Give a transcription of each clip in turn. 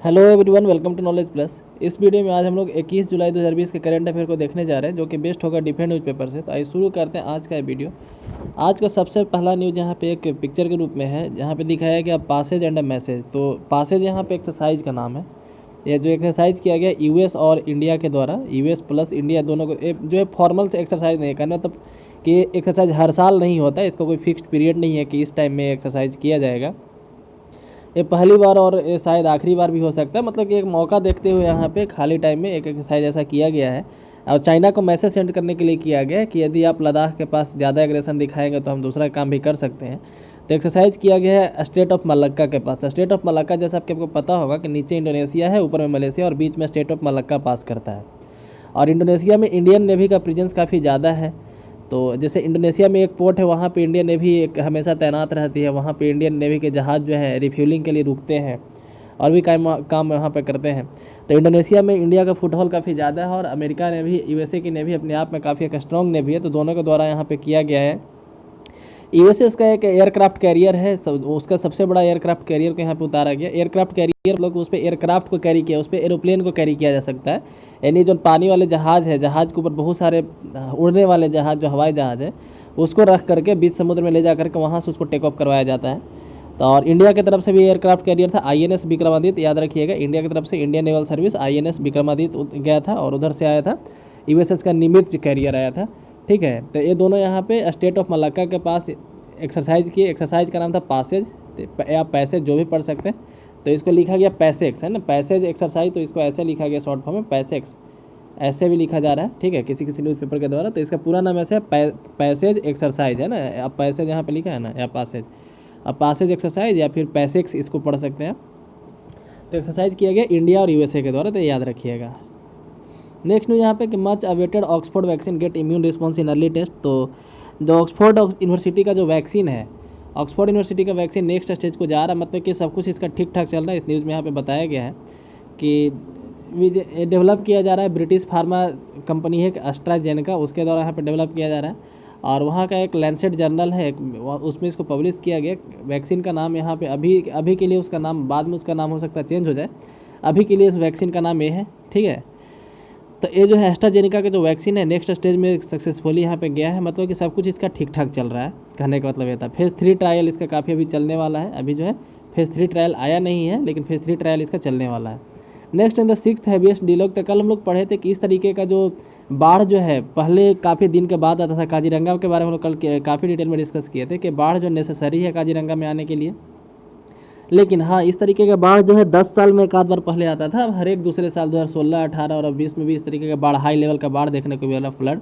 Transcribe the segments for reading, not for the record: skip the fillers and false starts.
Hello everyone, welcome to Knowledge Plus. इस video में आज हम लोग 21 जुलाई 2020 के करंट अफेयर को देखने जा रहे हैं, जो कि बेस्ट होगा डिफरेंट न्यूज़पेपर से। तो आइए शुरू करते हैं आज का ये वीडियो। आज का सबसे पहला न्यूज़ यहाँ पे एक पिक्चर के रूप में है, जहाँ पे दिखाया है कि अब पासेज एंड अ मैसेज। तो पासेज यहाँ पे एक्सरसाइज का नाम है। ये जो एक्सरसाइज किया गया यूएस और इंडिया के द्वारा, यूएस प्लस इंडिया दोनों को जो है फॉर्मल से एक्सरसाइज नहीं करना, मतलब कि एक्सरसाइज हर साल नहीं होता है, इसका कोई फिक्स्ड पीरियड नहीं है कि इस टाइम में एक्सरसाइज किया जाएगा। ये पहली बार और ये शायद आखिरी बार भी हो सकता है, मतलब कि एक मौका देखते हुए यहाँ पे खाली टाइम में एक एक्सरसाइज ऐसा किया गया है। और चाइना को मैसेज सेंड करने के लिए किया गया है कि यदि आप लद्दाख के पास ज़्यादा एग्रेशन दिखाएंगे तो हम दूसरा काम भी कर सकते हैं। तो एक्सरसाइज किया गया है स्टेट ऑफ मलक्का के पास। स्टेट ऑफ मलक्का जैसा आपको पता होगा कि नीचे इंडोनेशिया है, ऊपर में मलेशिया और बीच में स्टेट ऑफ मलक्का पास करता है। और इंडोनेशिया में इंडियन नेवी का प्रेजेंस काफ़ी ज़्यादा है। तो जैसे इंडोनेशिया में एक पोर्ट है, वहाँ पे इंडियन नेवी एक हमेशा तैनात रहती है। वहाँ पे इंडियन नेवी के जहाज़ जो है रिफ्यूलिंग के लिए रुकते हैं और भी काम वहाँ पे करते हैं। तो इंडोनेशिया में इंडिया का फुटहॉल काफ़ी ज़्यादा है और अमेरिका नेवी, यूएसए की नेवी अपने आप में काफ़ी एक स्ट्रॉन्ग नेवी है। तो दोनों के द्वारा यहाँ पे किया गया है। यूएसएस का एक एयरक्राफ्ट कैरियर है, उसका सबसे बड़ा एयरक्राफ्ट कैरियर को यहाँ पे उतारा गया। एयरक्राफ्ट कैरियर लोग उस पर एयरक्राफ्ट को कैरी किया, उस पर एरोप्लेन को कैरी किया जा सकता है। यानी जो पानी वाले जहाज़ है, जहाज़ के ऊपर बहुत सारे उड़ने वाले जहाज़, जो हवाई जहाज़ है, उसको रख करके बीच समुद्र में ले जा करके वहाँ से उसको टेक ऑफ करवाया जाता है। तो और इंडिया की तरफ से भी एयरक्राफ्ट कैरियर था आईएनएस विक्रमादित्य, याद रखिएगा। इंडिया की तरफ से Indian naval service INS Vikramaditya गया था और उधर से आया था यूएसएस का निमित्त कैरियर आया था। ठीक है, तो ये दोनों यहाँ पे स्टेट ऑफ मलक्का के पास एक्सरसाइज किए। एक्सरसाइज का नाम था पासेज या पैसेज, जो भी पढ़ सकते हैं। तो इसको लिखा गया पैसेक्स, है ना, पैसेज एक्सरसाइज। तो इसको ऐसे लिखा गया शॉर्ट फॉर्म में पैसेक्स, ऐसे भी लिखा जा रहा है। ठीक है, किसी किसी न्यूज़पेपर के द्वारा। तो इसका पूरा नाम ऐसे है पैसेज एक्सरसाइज, है ना। अब पैसेज यहाँ पे लिखा है ना, या पासेज। अब पासेज एक्सरसाइज या फिर पैसेक्स इसको पढ़ सकते हैं। तो एक्सरसाइज किया गया इंडिया और यूएसए के द्वारा, तो याद रखिएगा। नेक्स्ट न्यूज़ यहाँ पे कि much awaited Oxford vaccine get immune response in early test. तो जो ऑक्सफोर्ड यूनिवर्सिटी का जो वैक्सीन है, ऑक्सफोर्ड यूनिवर्सिटी का वैक्सीन नेक्स्ट स्टेज को जा रहा है, मतलब कि सब कुछ इसका ठीक ठाक चल रहा है। इस न्यूज़ में यहाँ पे बताया गया है कि डेवलप किया जा रहा है। ब्रिटिश फार्मा कंपनी है एस्ट्राजेनेका, उसके द्वारा यहाँ पे डेवलप किया जा रहा है। और वहाँ का एक लैंसेट जर्नल है, उसमें इसको पब्लिश किया गया। वैक्सीन का नाम यहाँ पे अभी के लिए, उसका नाम बाद में उसका नाम हो सकता है चेंज हो जाए। अभी के लिए इस वैक्सीन का नाम ये है। ठीक है, तो ये जो है एस्ट्राजेनेका का जो वैक्सीन है नेक्स्ट स्टेज में सक्सेसफुली यहाँ पे गया है, मतलब कि सब कुछ इसका ठीक ठाक चल रहा है। कहने का मतलब ये था। फेज़ 3 ट्रायल इसका काफ़ी अभी चलने वाला है। अभी जो है फेज़ 3 ट्रायल आया नहीं है, लेकिन फेज़ 3 ट्रायल इसका चलने वाला है। Next in the 6th heaviest डिलॉग। तो कल हम लोग पढ़े थे कि इस तरीके का जो बाढ़ जो है पहले काफ़ी दिन के बाद आता था। काजीरंगा के बारे में हम लोग कल काफ़ी डिटेल में डिस्कस किए थे कि बाढ़ जो नेसेसरी है काजीरंगा में आने के लिए। लेकिन हाँ, इस तरीके का बाढ़ जो है 10 साल में एक आध बार पहले आता था। अब हर एक दूसरे साल 2016, 18 और 20 में भी इस तरीके का बाढ़, हाई लेवल का बाढ़ देखने को मिला, फ्लड।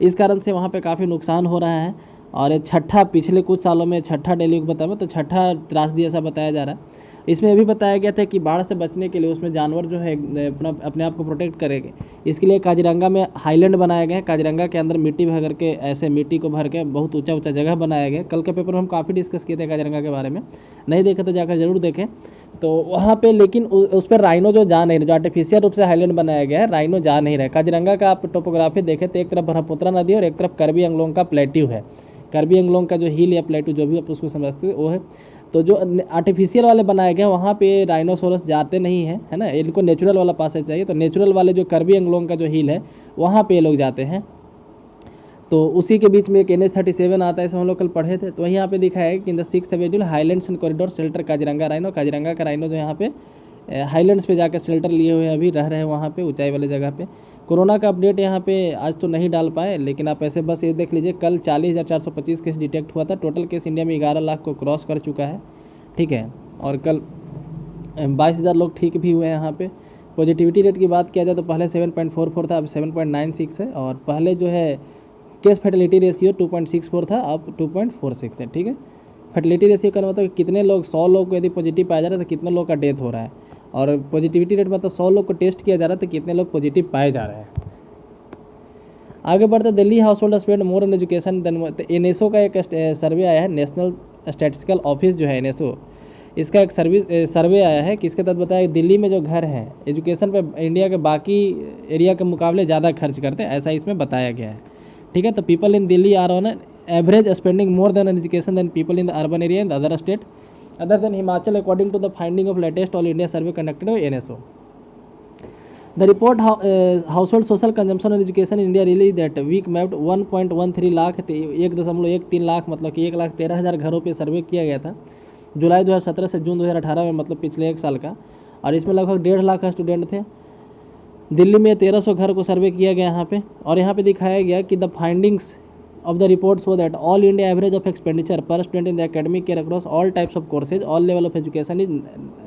इस कारण से वहाँ पे काफ़ी नुकसान हो रहा है। और ये छठा, पिछले कुछ सालों में छठा डेल्यूग बताया, तो छठा त्रासदी ऐसा बताया जा रहा है। इसमें ये भी बताया गया था कि बाढ़ से बचने के लिए उसमें जानवर जो है अपने आप को प्रोटेक्ट करेंगे। इसके लिए काजीरंगा में हाईलैंड बनाए गए हैं। काजीरंगा के अंदर मिट्टी भर करके, ऐसे मिट्टी को भर के बहुत ऊंचा ऊंचा जगह बनाया गया। कल के पेपर में हम काफ़ी डिस्कस किए थे काजीरंगा के बारे में, नहीं देखे तो जाकर जरूर देखें। तो वहाँ पे लेकिन उस पर राइनो जो जा नहीं रहे, जो आर्टिफिशियल रूप से हाईलैंड बनाया गया है, राइनो जा नहीं रहा है। काजीरंगा का आप टोपोग्राफी देखें तो एक तरफ ब्रह्मपुत्रा नदी और एक तरफ कार्बी एंगलोंग का प्लेट्यू है। कार्बी एंगलोंग का जो हिल या प्लेट्यू, जो भी आप उसको समझते हैं, वो है। तो जो आर्टिफिशियल वाले बनाए गए हैं वहाँ पे राइनोसोरस जाते नहीं हैं, है ना। इनको नेचुरल वाला पासेज चाहिए। तो नेचुरल वाले जो कार्बी एंगलोंग का जो हिल है, वहाँ पे ये लोग जाते हैं। तो उसी के बीच में एक NH-37 आता है, इसे हम लोग कल पढ़े थे। तो वहीं यहाँ पे दिखाया है कि इन the 6th schedule highlands and corridor shelter Kaziranga rhino. Kaziranga का राइनो जो यहाँ पे हाईलैंड्स पे जाकर शेल्टर लिए हुए अभी रह रहे हैं, वहाँ पे ऊंचाई वाले जगह पे। कोरोना का अपडेट यहाँ पे आज तो नहीं डाल पाए, लेकिन आप ऐसे बस ये देख लीजिए, कल 40,425 केस डिटेक्ट हुआ था। टोटल केस इंडिया में 11 लाख को क्रॉस कर चुका है। ठीक है, और कल 22,000 लोग ठीक भी हुए हैं यहाँ पे। पॉजिटिविटी रेट की बात किया जाए तो पहले 7.44 था, अब 7.96 है। और पहले जो है केस फर्टिलिटी रेशियो 2.64 था, अब 2.46 है। ठीक है, फर्टिलिटी रेशियो का मतलब कितने लोग, 100 लोग को यदि पॉजिटिव पाया जा रहा है तो कितने लोग का डेथ हो रहा है। और पॉजिटिविटी रेट मतलब 100 लोग को टेस्ट किया जा रहा है तो कितने लोग पॉजिटिव पाए जा रहे हैं। आगे बढ़ते, Delhi household spend more in education than. NSO का एक सर्वे आया है, नेशनल स्टैटिस्टिकल ऑफिस जो है एनएसओ, इसका एक सर्वे आया है कि इसके तहत बताया कि दिल्ली में जो घर हैं एजुकेशन पे इंडिया के बाकी एरिया के मुकाबले ज़्यादा खर्च करते हैं, ऐसा इसमें बताया गया है। ठीक है, तो people in Delhi are on average spending more than education than people in the urban area in the other state. Other than Himachal according to the finding of latest all India survey conducted by NSO। The report household social consumption and education in India released that week mapped 1.13 lakh 1.13 lakh मतलब कि 1,13,000 घरों पे सर्वे किया गया था जुलाई 2017 से जून 2018 में, मतलब पिछले एक साल का। और इसमें लगभग 1.5 लाख स्टूडेंट थे। दिल्ली में 1300 घर को सर्वे किया गया यहाँ पे। और यहाँ पे दिखाया गया कि the findings of the report show that all India average of expenditure per student in the academic year across all types of courses all level of education is,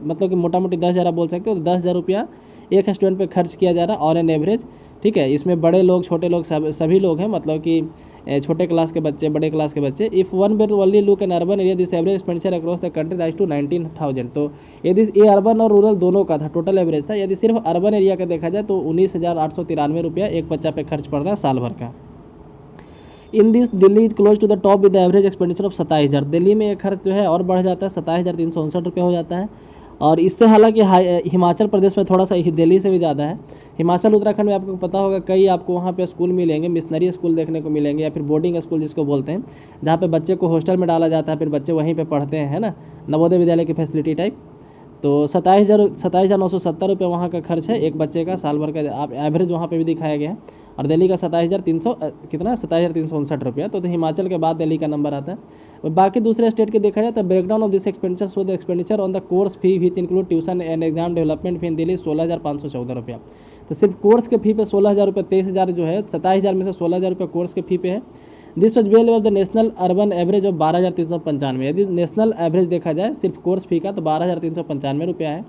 मतलब कि मोटा मोटी 10,000 आप बोल सकते हो, 10,000 रुपया एक स्टूडेंट पे खर्च किया जा रहा है ऑन एन एवरेज। ठीक है, इसमें बड़े लोग छोटे लोग सभी लोग हैं, मतलब कि छोटे क्लास के बच्चे बड़े क्लास के बच्चे। If one were only look an urban area this average expenditure across the country rise to 19,000। तो यदि ये अर्बन और रूरल दोनों का था, टोटल एवरेज था। यदि सिर्फ अर्बन एरिया का देखा जाए तो 19,893 रुपया एक बच्चा पे खर्च पड़ रहा है साल भर का। In this Delhi is close to the top with the average expenditure of 27,000। दिल्ली में ये खर्च जो है और बढ़ जाता है, 27,359 रुपये हो जाता है। और इससे हालांकि हिमाचल प्रदेश में थोड़ा सा दिल्ली से भी ज़्यादा है। हिमाचल उत्तराखंड में आपको पता होगा कई आपको वहाँ पे स्कूल मिलेंगे, मिशनरी स्कूल देखने को मिलेंगे या फिर बोर्डिंग स्कूल जिसको बोलते हैं, जहाँ पे बच्चे को हॉस्टल में डाला जाता है, फिर बच्चे वहीं पे पढ़ते हैं, है ना, नवोदय विद्यालय की फैसिलिटी टाइप। तो 27,970 रुपये वहाँ का खर्च है एक बच्चे का साल भर का, आप एवरेज वहाँ पे भी दिखाया गया है। और दिल्ली का 27,300 कितना 27,359 रुपया। तो हिमाचल के बाद दिल्ली का नंबर आता है। बाकी दूसरे स्टेट के देखा जाए तो breakdown of this expenditure so the expenditure on the course fee which include tuition and exam development fee in Delhi 16,514 रुपया। तो सिर्फ कोर्स के फी पे 16,000 रुपये, 23,000 जो है, 27,000 में से 16,000 रुपये कोर्स के फी पे है। This was well of the national urban average of 12,395। यदि नेशनल एवरेज देखा जाए सिर्फ कोर्स फी का तो 12,395 रुपया है।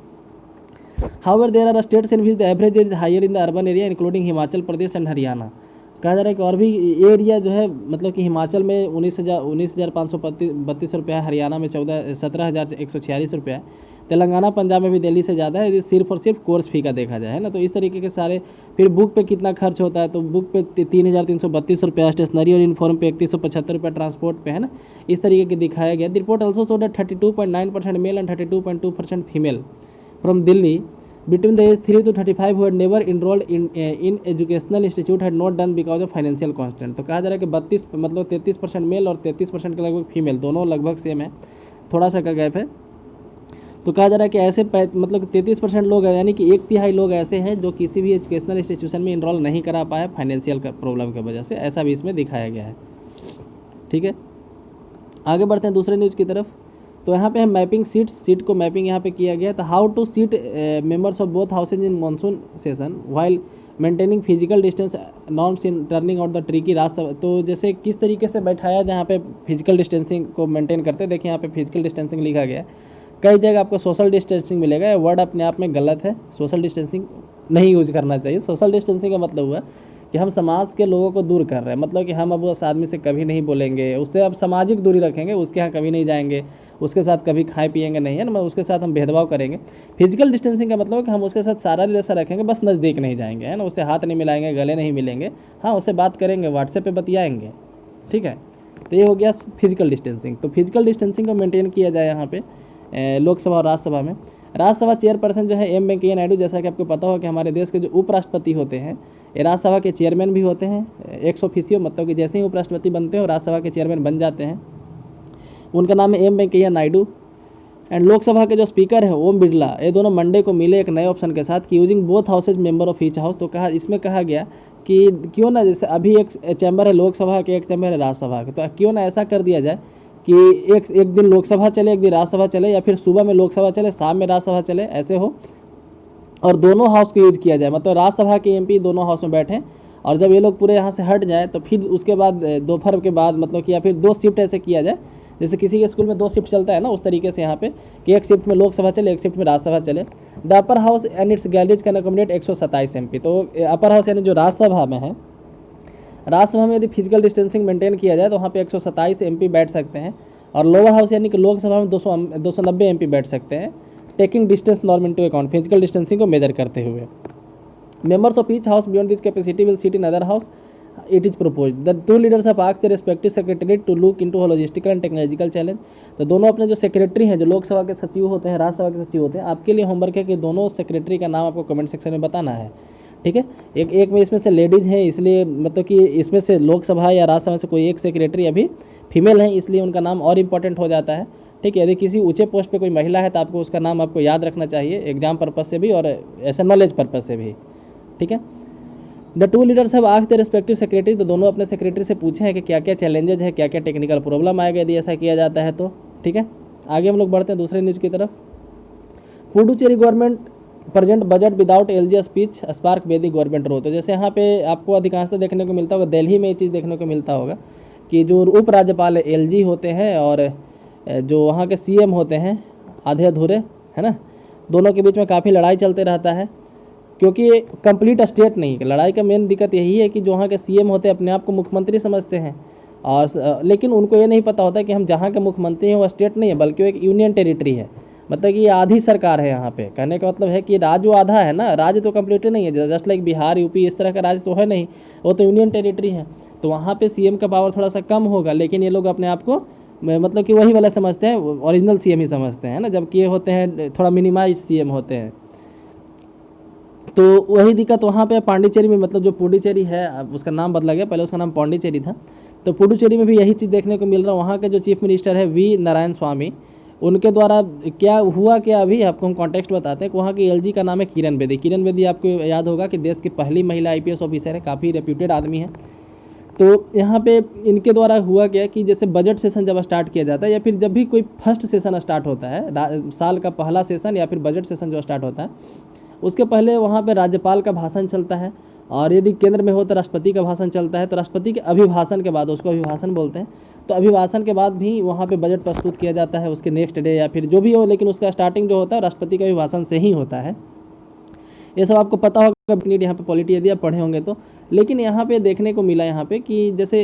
However, there are states in which the average is higher in the urban area, including Himachal Pradesh and Haryana. कहा जा रहा है कि और भी एरिया जो है, मतलब कि हिमाचल में 19,532 रुपया, हरियाणा में 17,146 रुपया है, तेलंगाना पंजाब में भी दिल्ली से ज़्यादा है, यदि सिर्फ और सिर्फ कोर्स फी का देखा जाए, है ना। तो इस तरीके के सारे। फिर बुक पे कितना खर्च होता है, तो बुक पे 3,332 रुपया, स्टेशनरी और यूनिफॉर्म पे 3,175 रुपया, ट्रांसपोर्ट पे, है ना, इस तरीके के दिखाया गया। The report also show that 32.9% male and 32.2% female from Delhi between the age 3 to 35 who had never enrolled in educational institute had not done because of financial constraint। तो कहा जा रहा है कि 33% मेल और 33% के लगभग फीमेल, दोनों लगभग सेम है, थोड़ा सा का गैप है। तो कहा जा रहा है कि ऐसे 33% लोग हैं, यानी कि 1/3 लोग ऐसे हैं जो किसी भी एजुकेशनल इंस्टीट्यूशन में इनरोल नहीं करा पाए फाइनेंशियल प्रॉब्लम की वजह से, ऐसा भी इसमें दिखाया गया है। ठीक है, आगे बढ़ते हैं दूसरे न्यूज़ की तरफ। तो यहाँ पे है मैपिंग सीट को मैपिंग यहाँ पे किया गया। तो how to seat members of both houses in monsoon session while maintaining physical distance norms in turning out the tricky रास्ता। तो जैसे किस तरीके से बैठाया जहाँ पे फिजिकल डिस्टेंसिंग को मेंटेन करते हैं। देखिए यहाँ पे फिजिकल डिस्टेंसिंग लिखा गया है, कई जगह आपको सोशल डिस्टेंसिंग मिलेगा। ये वर्ड अपने आप में गलत है, सोशल डिस्टेंसिंग नहीं यूज करना चाहिए। सोशल डिस्टेंसिंग का मतलब हुआ कि हम समाज के लोगों को दूर कर रहे हैं, मतलब कि हम अब उस आदमी से कभी नहीं बोलेंगे, उससे अब सामाजिक दूरी रखेंगे, उसके यहाँ कभी नहीं जाएंगे, उसके साथ कभी खाए पिएंगे नहीं, है ना, उसके साथ हम भेदभाव करेंगे। फिजिकल डिस्टेंसिंग का मतलब है कि हम उसके साथ सारा रिलेशन रखेंगे, बस नज़दीक नहीं जाएंगे, है ना, उससे हाथ नहीं मिलाएंगे, गले नहीं मिलेंगे, हाँ उससे बात करेंगे, व्हाट्सएप पे बतियाएंगे। ठीक है, तो ये हो गया फिजिकल डिस्टेंसिंग। तो फिजिकल डिस्टेंसिंग को मेंटेन किया जाए यहाँ पे लोकसभा और राज्यसभा में। राज्यसभा चेयरपर्सन जो है एम वेंकैया नायडू, जैसा कि आपको पता हो कि हमारे देश के जो उपराष्ट्रपति होते हैं ये राज्यसभा के चेयरमैन भी होते हैं, एक्स ऑफिशियो, मतलब कि जैसे ही उपराष्ट्रपति बनते हैं और राज्यसभा के चेयरमैन बन जाते हैं। उनका नाम है एम वेंकैया नायडू। एंड लोकसभा के जो स्पीकर है ओम बिरला, ये दोनों मंडे को मिले एक नए ऑप्शन के साथ कि using both houses member of each house. तो इसमें कहा गया कि क्यों ना, जैसे अभी एक चैम्बर है लोकसभा के, एक चैम्बर है राज्यसभा के, तो क्यों ना ऐसा कर दिया जाए कि एक दिन लोकसभा चले, एक दिन राज्यसभा चले, या फिर सुबह में लोकसभा चले, शाम में राज्यसभा चले, ऐसे हो, और दोनों हाउस को यूज किया जाए। मतलब राज्यसभा के एमपी दोनों हाउस में बैठें, और जब ये लोग पूरे यहाँ से हट जाए तो फिर उसके बाद दोपहर के बाद, मतलब कि या फिर 2 शिफ्ट ऐसे किया जाए, जैसे किसी के स्कूल में 2 शिफ्ट चलता है ना, उस तरीके से यहाँ पे कि एक शिफ्ट में लोकसभा चले, एक शिफ्ट में राज्यसभा चले। The upper house and it's galleries can accommodate 127 MP. तो अपर हाउस यानी जो राज्यसभा में है, राज्यसभा में यदि फिजिकल डिस्टेंसिंग मेंटेन किया जाए तो वहाँ पे 127 एमपी बैठ सकते हैं, और लोअर हाउस यानी कि लोकसभा में 290 एमपी बैठ सकते हैं, taking distance norm into account, physical distancing को मेजर करते हुए। Members of each house beyond this capacity will seat in other house it is propose. The 2 leaders of asked the respective secretary to look into logistical and technological challenge. तो दोनों अपने जो secretary हैं, जो लोकसभा के सचिव होते हैं, राज्यसभा के सचिव होते हैं, आपके लिए होमवर्क है कि दोनों सेक्रेटरी का नाम आपको कमेंट सेक्शन में बताना है। ठीक है, एक में इसमें से लेडीज़ हैं, इसलिए मतलब कि इसमें से लोकसभा या राज्यसभा से कोई एक सेक्रेटरी अभी फीमेल है, इसलिए उनका नाम और इम्पोर्टेंट हो जाता है। ठीक ठीक है। यदि किसी ऊंचे पोस्ट पे कोई महिला है तो आपको उसका नाम आपको याद रखना चाहिए, एग्जाम पर्पज से भी और ऐसे नॉलेज पर्पज से भी, ठीक है। The two leaders have asked the respective secretary, तो दोनों अपने सेक्रेटरी से पूछे हैं कि क्या क्या चैलेंजेज है, क्या क्या टेक्निकल प्रॉब्लम आएगा यदि ऐसा किया जाता है तो, ठीक है। आगे हम लोग बढ़ते हैं दूसरे न्यूज़ की तरफ। Puducherry government present budget without LG speech spark वेदी गवर्नमेंट रो, तो जैसे यहाँ पे आपको अधिकांशतः देखने को मिलता होगा, दिल्ली में ये चीज़ देखने को मिलता होगा कि जो उप राज्यपाल एलजी होते हैं और जो वहाँ के सीएम होते हैं आधे अधूरे, है ना, दोनों के बीच में काफ़ी लड़ाई चलते रहता है, क्योंकि ये कंप्लीट स्टेट नहीं है। लड़ाई का मेन दिक्कत यही है कि जो वहाँ के सीएम होते हैं अपने आप को मुख्यमंत्री समझते हैं, और लेकिन उनको ये नहीं पता होता कि हम जहाँ के मुख्यमंत्री हैं वो स्टेट नहीं है बल्कि वो एक यूनियन टेरिटरी है, मतलब कि ये आधी सरकार है यहाँ पे। कहने का मतलब है कि राज्य वो आधा है ना, राज्य तो कम्प्लीटली नहीं है, जस्ट लाइक बिहार यूपी इस तरह का राज्य तो है नहीं, वो तो यूनियन टेरिटरी है। तो वहाँ पे सीएम का पावर थोड़ा सा कम होगा, लेकिन ये लोग अपने आप को मतलब कि वही वाला समझते हैं, ओरिजिनल सीएम ही समझते हैं ना, जबकि ये होते हैं थोड़ा मिनिमाइज सीएम होते हैं। तो वही दिक्कत वहाँ पे पांडिचेरी में, मतलब जो पुडुचेरी है उसका नाम बदला गया, पहले उसका नाम पांडिचेरी था, तो पुडुचेरी में भी यही चीज़ देखने को मिल रहा है। वहाँ के जो चीफ मिनिस्टर है वी नारायण स्वामी, उनके द्वारा क्या हुआ क्या, अभी आपको हम कॉन्टेक्स्ट बताते हैं कि वहाँ की एलजी का नाम है किरण बेदी। किरण बेदी आपको याद होगा कि देश की पहली महिला आईपीएस ऑफिसर है, काफ़ी रेप्यूटेड आदमी है। तो यहाँ पे इनके द्वारा हुआ क्या कि जैसे बजट सेशन जब स्टार्ट किया जाता है या फिर जब भी कोई फर्स्ट सेशन स्टार्ट होता है, साल का पहला सेशन या फिर बजट सेशन जो स्टार्ट होता है, उसके पहले वहाँ पे राज्यपाल का भाषण चलता है, और यदि केंद्र में हो तो राष्ट्रपति का भाषण चलता है। तो राष्ट्रपति के अभिभाषण के बाद, उसको अभिभाषण बोलते हैं, तो अभिभाषण के बाद भी वहाँ पे बजट प्रस्तुत किया जाता है उसके नेक्स्ट डे या फिर जो भी हो, लेकिन उसका स्टार्टिंग जो होता है राष्ट्रपति के अभिभाषण से ही होता है। ये सब आपको पता होगा, यहाँ पे पॉलिटी यदि आप पढ़े होंगे तो। लेकिन यहाँ पे देखने को मिला यहाँ पे कि जैसे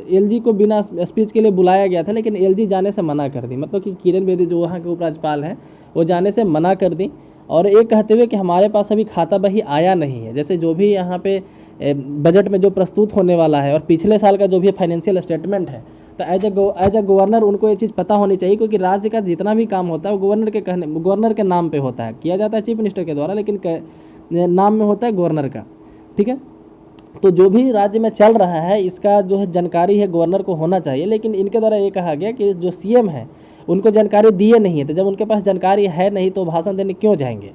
एलजी को बिना स्पीच के लिए बुलाया गया था, लेकिन एलजी जाने से मना कर दी, मतलब कि किरण बेदी जो वहाँ के उपराज्यपाल हैं वो जाने से मना कर दी, और ये कहते हुए कि हमारे पास अभी खाता बही आया नहीं है। जैसे जो भी यहाँ पे बजट में जो प्रस्तुत होने वाला है और पिछले साल का जो भी फाइनेंशियल स्टेटमेंट है, तो एज ए गवर्नर उनको ये चीज़ पता होनी चाहिए, क्योंकि राज्य का जितना भी काम होता है वो गवर्नर के नाम पे होता है, किया जाता है चीफ मिनिस्टर के द्वारा, लेकिन नाम में होता है गवर्नर का, ठीक है। तो जो भी राज्य में चल रहा है इसका जो है जानकारी है गवर्नर को होना चाहिए, लेकिन इनके द्वारा ये कहा गया कि जो सीएम है उनको जानकारी दिए नहीं है, तो जब उनके पास जानकारी है नहीं तो भाषण देने क्यों जाएंगे,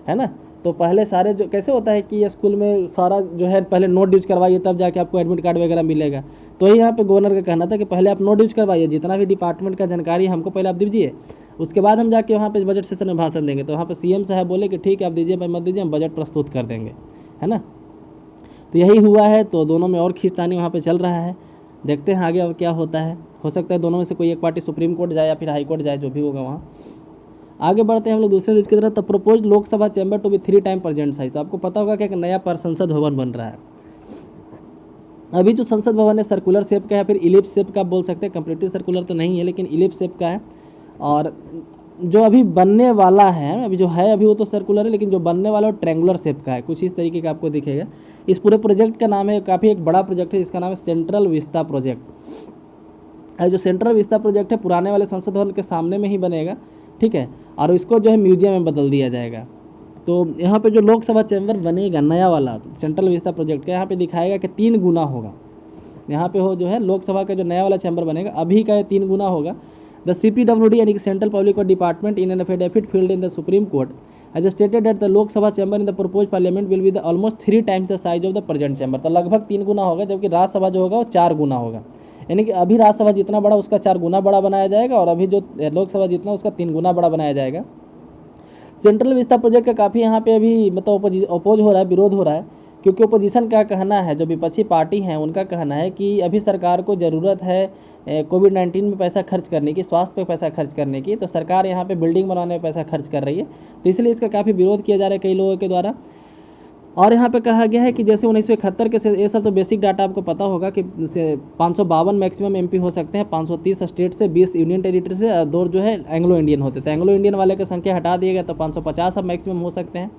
है ना। तो पहले सारे जो कैसे होता है कि स्कूल में सारा जो है पहले नोट यूज करवाइए तब जाके आपको एडमिट कार्ड वगैरह मिलेगा, तो यहाँ पे गवर्नर का कहना था कि पहले आप नोट यूज करवाइए, जितना भी डिपार्टमेंट का जानकारी हमको पहले आप दीजिए, उसके बाद हम जाके वहाँ पे बजट सेशन में भाषण देंगे। तो वहाँ पे सीएम साहब बोले कि ठीक है आप दीजिए, मैं मत दीजिए, हम बजट प्रस्तुत कर देंगे, है ना। तो यही हुआ है, तो दोनों में और खींचतानी वहाँ पे चल रहा है। देखते हैं आगे और क्या होता है, हो सकता है दोनों में से कोई एक पार्टी सुप्रीम कोर्ट जाए या फिर हाई कोर्ट जाए, जो भी होगा वहाँ। आगे बढ़ते हैं हम लोग दूसरे न्यूज़ की तरफ। तो propose Lok Sabha chamber to be 3 time present size, तो आपको पता होगा कि एक नया संसद भवन बन रहा है। अभी जो संसद भवन है सर्कुलर शेप का है, फिर इलिप्स शेप का बोल सकते हैं, कम्प्लीटली सर्कुलर तो नहीं है लेकिन इलिप्स शेप का है। और जो अभी बनने वाला है, अभी जो है अभी वो तो सर्कुलर है, लेकिन जो बनने वाला है वो ट्रैंगुलर शेप का है, कुछ इस तरीके का आपको दिखेगा। इस पूरे प्रोजेक्ट का नाम है, काफ़ी एक बड़ा प्रोजेक्ट है, इसका नाम है सेंट्रल विस्ता प्रोजेक्ट। जो सेंट्रल विस्ता प्रोजेक्ट है पुराने वाले संसद भवन के सामने में ही बनेगा, ठीक है, और इसको जो है म्यूजियम में बदल दिया जाएगा। तो यहाँ पे जो लोकसभा चैम्बर बनेगा नया वाला सेंट्रल विस्ता प्रोजेक्ट का, यहाँ पे दिखाएगा कि 3 गुना होगा। यहाँ पे हो जो है लोकसभा का जो नया वाला चैम्बर बनेगा अभी का 3 गुना होगा। द CPWD यानी कि central public department in an affidavit filled in the supreme court has stated that the Lok Sabha chamber in the propose parliament will be the almost 3 times the size of the present chamber. तो लगभग 3 गुना होगा, जबकि राज्यसभा जो होगा वो 4 गुना होगा। यानी कि अभी राज्यसभा जितना बड़ा उसका 4 गुना बड़ा बनाया जाएगा, और अभी जो लोकसभा जितना उसका 3 गुना बड़ा बनाया जाएगा। सेंट्रल विस्ता प्रोजेक्ट का काफ़ी यहाँ पे अभी मतलब अपोज हो रहा है, विरोध हो रहा है, क्योंकि अपोजिशन का कहना है, जो विपक्षी पार्टी हैं उनका कहना है कि अभी सरकार को ज़रूरत है कोविड-19 में पैसा खर्च करने की, स्वास्थ्य पे पैसा खर्च करने की, तो सरकार यहाँ पे बिल्डिंग बनाने में पैसा खर्च कर रही है, तो इसलिए इसका काफ़ी विरोध किया जा रहा है कई लोगों के द्वारा। और यहाँ पे कहा गया है कि जैसे 1971 के, ये सब तो बेसिक डाटा आपको पता होगा कि 552 मैक्सिमम MP हो सकते हैं, 530 स्टेट से, 20 यूनियन टेरिटरी से, 2 जो है एंग्लो इंडियन होते थे। एंग्लो इंडियन वाले की संख्या हटा दिया गया तो 550 अब मैक्सिमम हो सकते हैं,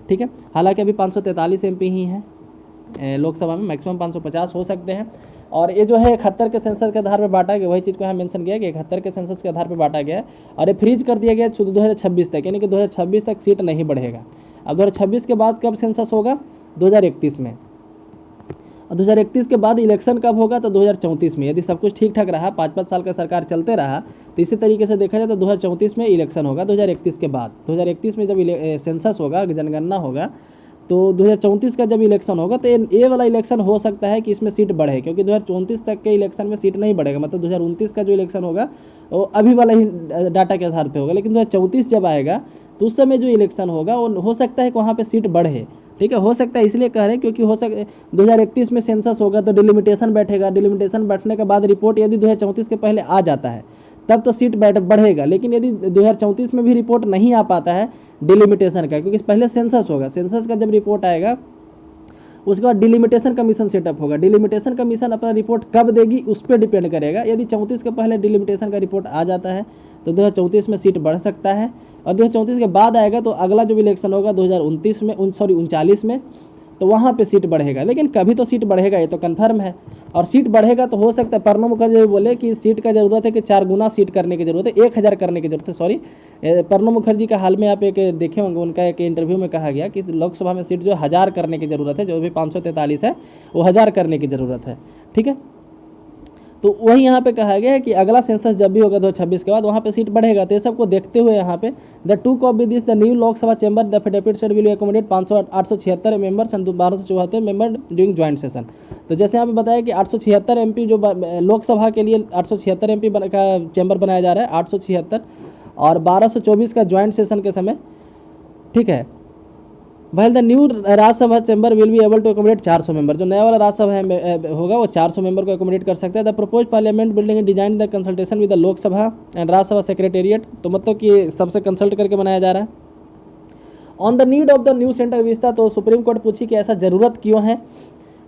ठीक है। हालांकि अभी 543 MP ही हैं लोकसभा में, मैक्सिमम 550 हो सकते हैं। और ये जो है 71 के सेंसस के आधार पर बांटा गया, वही चीज़ को यहाँ मेंशन किया कि 71 के सेंसस के आधार पर बांटा गया है, और ये फ्रीज कर दिया गया 2026 तक, यानी कि 2026 तक सीट नहीं बढ़ेगा। अब 2026 के बाद कब सेंसस होगा? 2031 में। और 2031 के बाद इलेक्शन कब होगा? तो 2034 में। यदि सब कुछ ठीक ठाक रहा, 5-5 साल का सरकार चलते रहा, तो इसी तरीके से देखा जाए तो 2034 में इलेक्शन होगा 2031 के बाद। 2031 में जब सेंसस होगा, जनगणना होगा, तो 2034 का जब इलेक्शन होगा तो ये वाला इलेक्शन हो सकता है कि इसमें सीट बढ़े, क्योंकि 2034 तक के इलेक्शन में सीट नहीं बढ़ेगा। मतलब 2029 का जो इलेक्शन होगा वो अभी वाला ही डाटा के आधार पे होगा, लेकिन 2034 जब आएगा तो उस समय जो इलेक्शन होगा वो हो सकता है कि वहाँ पे सीट बढ़े। ठीक है, हो सकता है, इसलिए कह रहे हैं क्योंकि हो सकता 2031 में सेंसस होगा तो डिलिमिटेशन बैठेगा, डिलिमिटेशन बैठने के बाद रिपोर्ट यदि 2034 के पहले आ जाता है तब तो सीट बढ़ेगा। लेकिन यदि 2034 में भी रिपोर्ट नहीं आ पाता है डिलिमिटेशन का, क्योंकि पहले सेंसस होगा, सेंसस का जब रिपोर्ट आएगा उसके बाद डिलिमिटेशन कमीशन सेटअप होगा। डिलिमिटेशन कमीशन अपना रिपोर्ट कब देगी उस पर डिपेंड करेगा। यदि 34 के पहले डिलिमिटेशन का रिपोर्ट आ जाता है तो 2034 में सीट बढ़ सकता है, और 2034 के बाद आएगा तो अगला जो इलेक्शन होगा 2029 में, 39 में, तो वहाँ पे सीट बढ़ेगा। लेकिन कभी तो सीट बढ़ेगा, ये तो कन्फर्म है। और सीट बढ़ेगा तो हो सकता है प्रणब मुखर्जी भी बोले कि सीट का ज़रूरत है कि 4 गुना सीट करने की ज़रूरत है, 1000 करने की ज़रूरत है। सॉरी, प्रणब मुखर्जी का हाल में आप एक देखे होंगे, उनका एक इंटरव्यू में कहा गया कि लोकसभा में सीट जो 1000 करने की ज़रूरत है, जो भी 543 है वो 1000 करने की ज़रूरत है। ठीक है, तो वही यहाँ पे कहा गया है कि अगला सेंसस जब भी होगा 2026 के बाद वहाँ पे सीट बढ़ेगा। तो ये सबको देखते हुए यहाँ पे the two corp with this the new Lok Sabha chamber the affidavit set will accommodate 876 members and 1274 member during joint session. तो जैसे यहाँ पे बताया कि 876 MP जो लोकसभा के लिए 876 MP का चैम्बर बनाया जा रहा है, 876, और 1224 का ज्वाइंट सेशन के समय। ठीक है, while the new Rajya Sabha chamber will be able to accommodate 400 member. जो नया वाला राज्यसभा होगा वो 400 मेंबर को अकोमोडेट कर सकता है। The propose parliament building design the consultation with the Lok Sabha and Rajya Sabha secretariat. तो मतलब कि सबसे कंसल्ट करके बनाया जा रहा है। On the need of the new centre व्यवस्था, तो सुप्रीम कोर्ट पूछी कि ऐसा ज़रूरत क्यों है,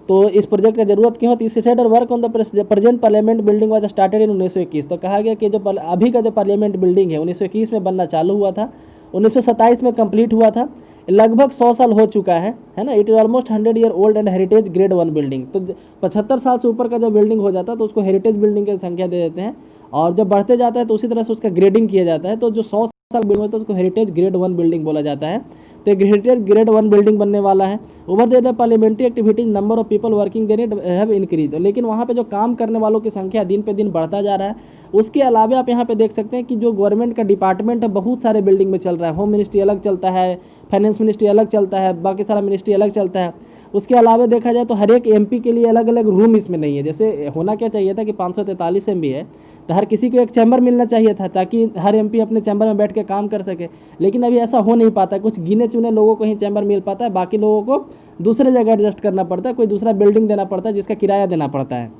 तो इस प्रोजेक्ट की जरूरत क्यों होती है। Work on the present parliament building was started in 1921। तो कहा गया कि जो अभी का जो पार्लियामेंट बिल्डिंग है 1921 में बनना चालू हुआ था, 1927 में कंप्लीट हुआ था, लगभग 100 साल हो चुका है ना। It is almost 100 year old and heritage grade 1 building. तो 75 साल से ऊपर का जब बिल्डिंग हो जाता है तो उसको हेरिटेज बिल्डिंग की संख्या दे देते हैं, और जब बढ़ते जाता है तो उसी तरह से उसका ग्रेडिंग किया जाता है। तो जो 100 साल बिल्डिंग होता है उसको हेरिटेज ग्रेड 1 बिल्डिंग बोला जाता है। तो हेरिटेज ग्रेड 1 बिल्डिंग बनने वाला है। Over the parliamentary activities number of people working then it have increase. लेकिन वहाँ पे जो काम करने वालों की संख्या दिन पे दिन बढ़ता जा रहा है। उसके अलावा आप यहाँ पे देख सकते हैं कि जो गवर्नमेंट का डिपार्टमेंट है बहुत सारे बिल्डिंग में चल रहा है। होम मिनिस्ट्री अलग चलता है, फाइनेंस मिनिस्ट्री अलग चलता है, बाकी सारा मिनिस्ट्री अलग चलता है। उसके अलावा देखा जाए तो हर एक MP के लिए अलग अलग रूम इसमें नहीं है। जैसे होना क्या चाहिए था कि 543 MB है तो हर किसी को एक चैम्बर मिलना चाहिए था ताकि हर MP अपने चैम्बर में बैठ के काम कर सके। लेकिन अभी ऐसा हो नहीं पाता, कुछ गिने चुने लोगों को ही चैम्बर मिल पाता है, बाकी लोगों को दूसरे जगह एडजस्ट करना पड़ता है, कोई दूसरा बिल्डिंग देना पड़ता है जिसका किराया देना पड़ता है,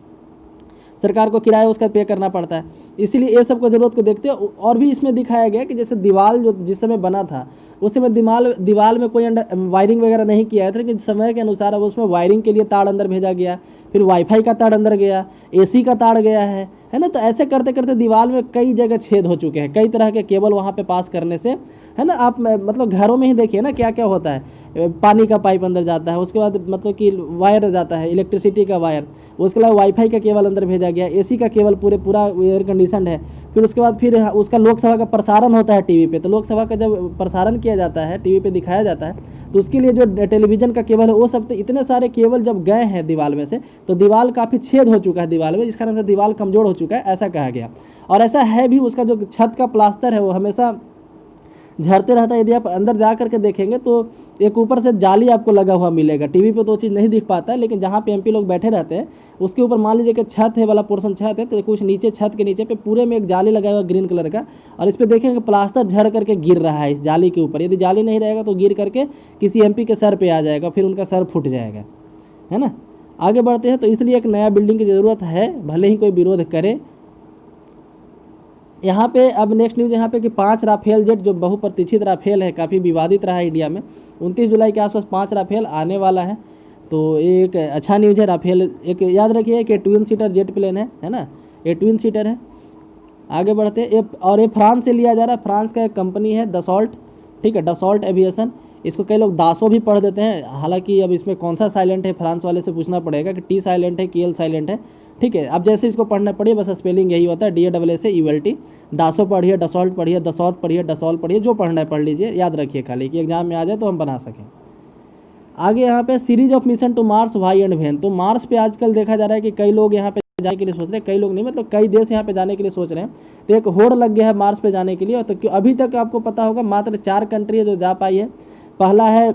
सरकार को किराया उसका पे करना पड़ता है। इसीलिए ये सब को ज़रूरत को देखते हैं। और भी इसमें दिखाया गया कि जैसे दीवार जो जिस समय बना था उस समय दीवार में कोई वायरिंग वगैरह नहीं किया था, लेकिन समय के अनुसार अब उसमें वायरिंग के लिए तार अंदर भेजा गया, फिर वाईफाई का तार अंदर गया, AC का तार गया है ना। तो ऐसे करते करते दीवार में कई जगह छेद हो चुके हैं, कई तरह के केबल वहाँ पे पास करने से, है ना। आप मतलब घरों में ही देखिए ना क्या क्या होता है, पानी का पाइप अंदर जाता है, उसके बाद मतलब कि वायर जाता है, इलेक्ट्रिसिटी का वायर, उसके अलावा वाईफाई का केबल अंदर भेजा गया, AC का केबल पूरा एयर कंडीशन है। फिर उसके बाद फिर उसका लोकसभा का प्रसारण होता है TV पे। तो लोकसभा का जब प्रसारण किया जाता है TV पे दिखाया जाता है तो उसके लिए जो टेलीविज़न का केबल है वो सब, तो इतने सारे केबल जब गए हैं दीवार में से तो दीवार काफ़ी छेद हो चुका है दीवार में, जिस कारण से दीवार कमज़ोर हो चुका है, ऐसा कहा गया। और ऐसा है भी, उसका जो छत का प्लास्टर है वो हमेशा झड़ते रहता है। यदि आप अंदर जा करके देखेंगे तो एक ऊपर से जाली आपको लगा हुआ मिलेगा। TV पे तो वो चीज़ नहीं दिख पाता है, लेकिन जहाँ पे MP लोग बैठे रहते हैं उसके ऊपर मान लीजिए कि छत है वाला पोर्शन छत है, तो कुछ नीचे छत के नीचे पे पूरे में एक जाली लगा हुआ ग्रीन कलर का, और इस पर देखेंगे प्लास्टर झड़ करके गिर रहा है इस जाली के ऊपर। यदि जाली नहीं रहेगा तो गिर करके किसी MP के सर पर आ जाएगा, फिर उनका सर फूट जाएगा, है ना। आगे बढ़ते हैं। तो इसलिए एक नया बिल्डिंग की ज़रूरत है, भले ही कोई विरोध करे। यहाँ पे अब नेक्स्ट न्यूज़ यहाँ पे कि 5 राफेल जेट, जो बहुप्रतीक्षित राफेल है, काफ़ी विवादित रहा है इंडिया में, 29 जुलाई के आसपास 5 राफेल आने वाला है। तो एक अच्छा न्यूज़ है। राफेल एक याद रखिए कि ट्विन सीटर जेट प्लेन है ना, ये ट्विन सीटर है। आगे बढ़ते हैं। और ये फ्रांस से लिया जा रहा है, फ्रांस का एक कंपनी है डसॉल्ट, ठीक है, डसॉल्ट एविएशन। इसको कई लोग दासो भी पढ़ देते हैं, हालांकि अब इसमें कौन सा साइलेंट है फ्रांस वाले से पूछना पड़ेगा कि T साइलेंट है कि L साइलेंट है, ठीक है। अब जैसे इसको पढ़ना पड़िए, बस स्पेलिंग यही होता है, DASSAULT। दासो पढ़िए, डसॉल्ट पढ़िए, दसौट पढ़िए, डसॉल्ट पढ़िए, जो पढ़ना है पढ़ लीजिए, याद रखिए खाली कि एग्जाम में आ जाए तो हम बना सकें। आगे यहाँ पे series of mission to Mars why and when. तो मार्स पे आजकल देखा जा रहा है कि कई लोग यहाँ पे जाने के लिए सोच रहे हैं, कई लोग नहीं मतलब कई देश यहाँ पे जाने के लिए सोच रहे हैं। तो एक होड़ लग गया है मार्स पे जाने के लिए। तो क्यों अभी तक आपको पता होगा मात्र 4 कंट्री है जो जा पाई है। पहला है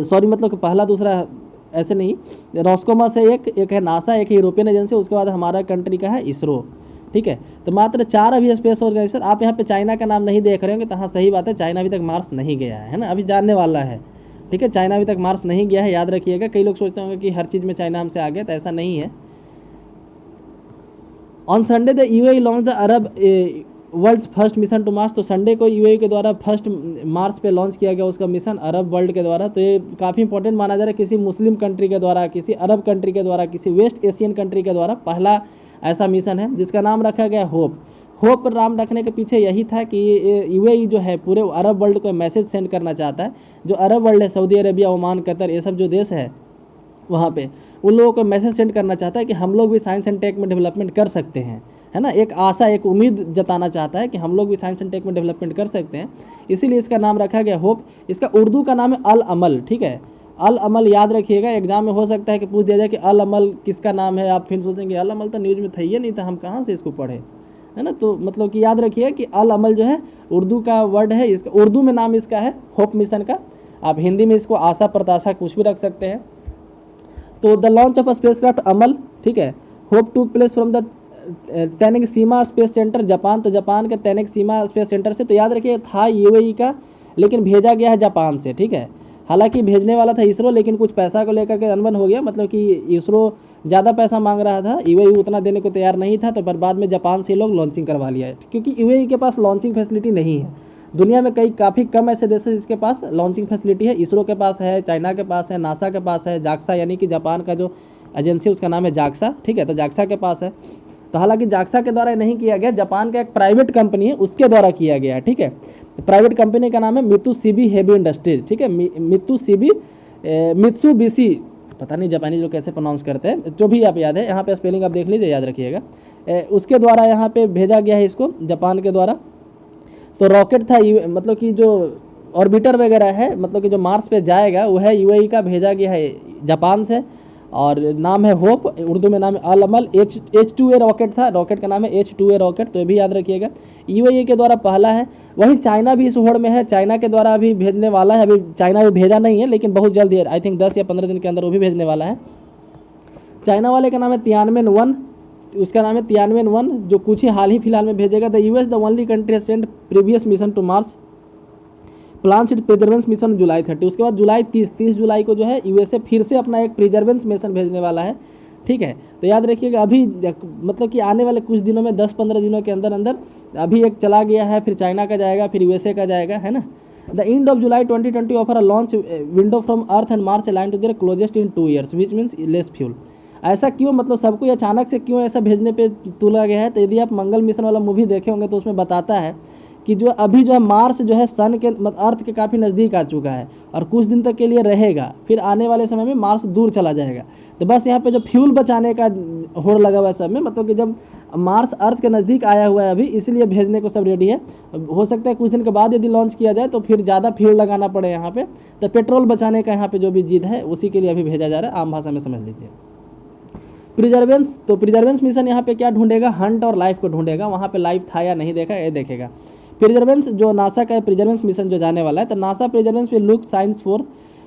सॉरी मतलब कि पहला दूसरा ऐसे नहीं, रॉस्कोमॉस है एक है नासा, एक है यूरोपियन एजेंसी, उसके बाद हमारा कंट्री का है इसरो। ठीक है, तो मात्र 4 अभी स्पेस ऑर्गेनाइजेशन। आप यहाँ पे चाइना का नाम नहीं देख रहे होंगे, तो हाँ सही बात है, चाइना अभी तक मार्स नहीं गया है ना, अभी जानने वाला है। ठीक है, चाइना अभी तक मार्स नहीं गया है, याद रखिएगा। कई लोग सोचते होंगे कि हर चीज़ में चाइना हमसे आगे, तो ऐसा नहीं है। On Sunday the UAE launch the Arab world's first mission to Mars. तो संडे को यूएई के द्वारा फर्स्ट मार्स पे लॉन्च किया गया उसका मिशन अरब वर्ल्ड के द्वारा। तो ये काफ़ी इंपॉर्टेंट माना जा रहा है, किसी मुस्लिम कंट्री के द्वारा, किसी अरब कंट्री के द्वारा, किसी वेस्ट एशियन कंट्री के द्वारा पहला ऐसा मिशन है जिसका नाम रखा गया होप। होप नाम रखने के पीछे यही था कि यूएई जो है पूरे अरब वर्ल्ड को मैसेज सेंड करना चाहता है। जो अरब वर्ल्ड है, सऊदी अरेबिया, ओमान, कतर, ये सब जो देश है वहाँ पे उन लोगों को मैसेज सेंड करना चाहता है कि हम लोग भी साइंस एंड टेक में डेवलपमेंट कर सकते हैं, है ना। एक आशा, एक उम्मीद जताना चाहता है कि हम लोग भी साइंस एंड टेक में डेवलपमेंट कर सकते हैं, इसीलिए इसका नाम रखा गया होप। इसका उर्दू का नाम है अल अमल। ठीक है, अल अमल याद रखिएगा, एग्जाम में हो सकता है कि पूछ दिया जाए कि अल अमल किसका नाम है। आप फिर सोचेंगे अल अमल तो न्यूज़ में था ही नहीं था, हम कहाँ से इसको पढ़े, है ना। तो मतलब कि याद रखिए कि अल अमल जो है उर्दू का वर्ड है, इसका उर्दू में नाम इसका है होप मिशन का। आप हिंदी में इसको आशा प्रत्याशा कुछ भी रख सकते हैं। तो the launch of spacecraft Amal, ठीक है, Hope took place from the Tanegashima space centre Japan. तो जापान के तेनिगसीमा स्पेस सेंटर से। तो याद रखिए था यूएई का, लेकिन भेजा गया है जापान से। ठीक है, हालांकि भेजने वाला था इसरो, लेकिन कुछ पैसा को लेकर के अनबन हो गया, मतलब कि इसरो ज़्यादा पैसा मांग रहा था, यूएई उतना देने को तैयार नहीं था। तो पर बाद में जापान से लोग लॉन्चिंग करवा लिया है, क्योंकि यूएई के पास लॉन्चिंग फैसिलिटी नहीं है। दुनिया में काफ़ी कम ऐसे देश हैं जिसके पास लॉन्चिंग फैसिलिटी है। इसरो के पास है, चाइना के पास है, नासा के पास है, जाक्सा यानी कि जापान का जो एजेंसी उसका नाम है जाक्सा। ठीक है, तो जाक्सा के पास है। तो हालांकि जाक्सा के द्वारा नहीं किया गया, जापान का एक प्राइवेट कंपनी है उसके द्वारा किया गया है। ठीक है, प्राइवेट कंपनी का नाम है मित्सुबिशी हेवी इंडस्ट्रीज। ठीक है, मित्सुबिशी, पता नहीं जापानी जो कैसे प्रोनाउंस करते हैं, जो भी आप याद है, यहाँ पे स्पेलिंग आप देख लीजिए, याद रखिएगा। उसके द्वारा यहाँ पे भेजा गया है इसको, जापान के द्वारा। तो रॉकेट था, मतलब कि जो ऑर्बिटर वगैरह है, मतलब कि जो मार्स पे जाएगा वो है यूएई का, भेजा गया है जापान से, और नाम है होप, उर्दू में नाम है अल अमल। H2A रॉकेट था, रॉकेट का नाम है H2A रॉकेट, तो ये भी याद रखिएगा। यूएई के द्वारा पहला है। वहीं चाइना भी इस होड़ में है, चाइना के द्वारा अभी भेजने वाला है। अभी चाइना भी भेजा नहीं है, लेकिन बहुत जल्द, आई थिंक 10 या 15 दिन के अंदर वो भी भेजने वाला है। चाइना वाले का नाम है तियानमेन-1, उसका नाम है तियानमेन-1, जो कुछ ही हाल ही फिलहाल में भेजेगा। The US the only country send previous mission to Mars, plan it Perseverance mission July 30। उसके बाद जुलाई 30 जुलाई को जो है यूएसए फिर से अपना एक प्रिजर्वेंस मिशन भेजने वाला है। ठीक है, तो याद रखिएगा अभी मतलब कि आने वाले कुछ दिनों में 10-15 दिनों के अंदर अंदर अभी एक चला गया है, फिर चाइना का जाएगा, फिर यूएसए का जाएगा, है ना। The end of July 2020 offer a launch window from Earth and Mars align to their closest in 2 years which means less fuel. ऐसा क्यों, मतलब सबको अचानक से क्यों ऐसा भेजने पे तुला गया है। तो यदि आप मंगल मिशन वाला मूवी देखे होंगे तो उसमें बताता है कि जो अभी जो है मार्स जो है सन के अर्थ के काफ़ी नज़दीक आ चुका है और कुछ दिन तक के लिए रहेगा, फिर आने वाले समय में मार्स दूर चला जाएगा। तो बस यहाँ पे जो फ्यूल बचाने का होड़ लगा हुआ है सब में, मतलब कि जब मार्स अर्थ के नज़दीक आया हुआ है अभी, इसलिए भेजने को सब रेडी है। हो सकता है कुछ दिन के बाद यदि लॉन्च किया जाए तो फिर ज़्यादा फ्यूल लगाना पड़े यहाँ पे। तो पेट्रोल बचाने का यहाँ पे जो भी जिद है उसी के लिए अभी भेजा जा रहा है, आम भाषा में समझ लीजिए। प्रिजर्वेंस, तो प्रिजर्वेंस मिशन यहाँ पे क्या ढूंढेगा, हंट और लाइफ को ढूंढेगा। वहाँ पे लाइफ था या नहीं देखा, ये देखेगा। प्रिजर्वेंस जो नासा का प्रिजर्वेंस मिशन जो जाने वाला है, तो NASA प्रिजर्वेंस will look science for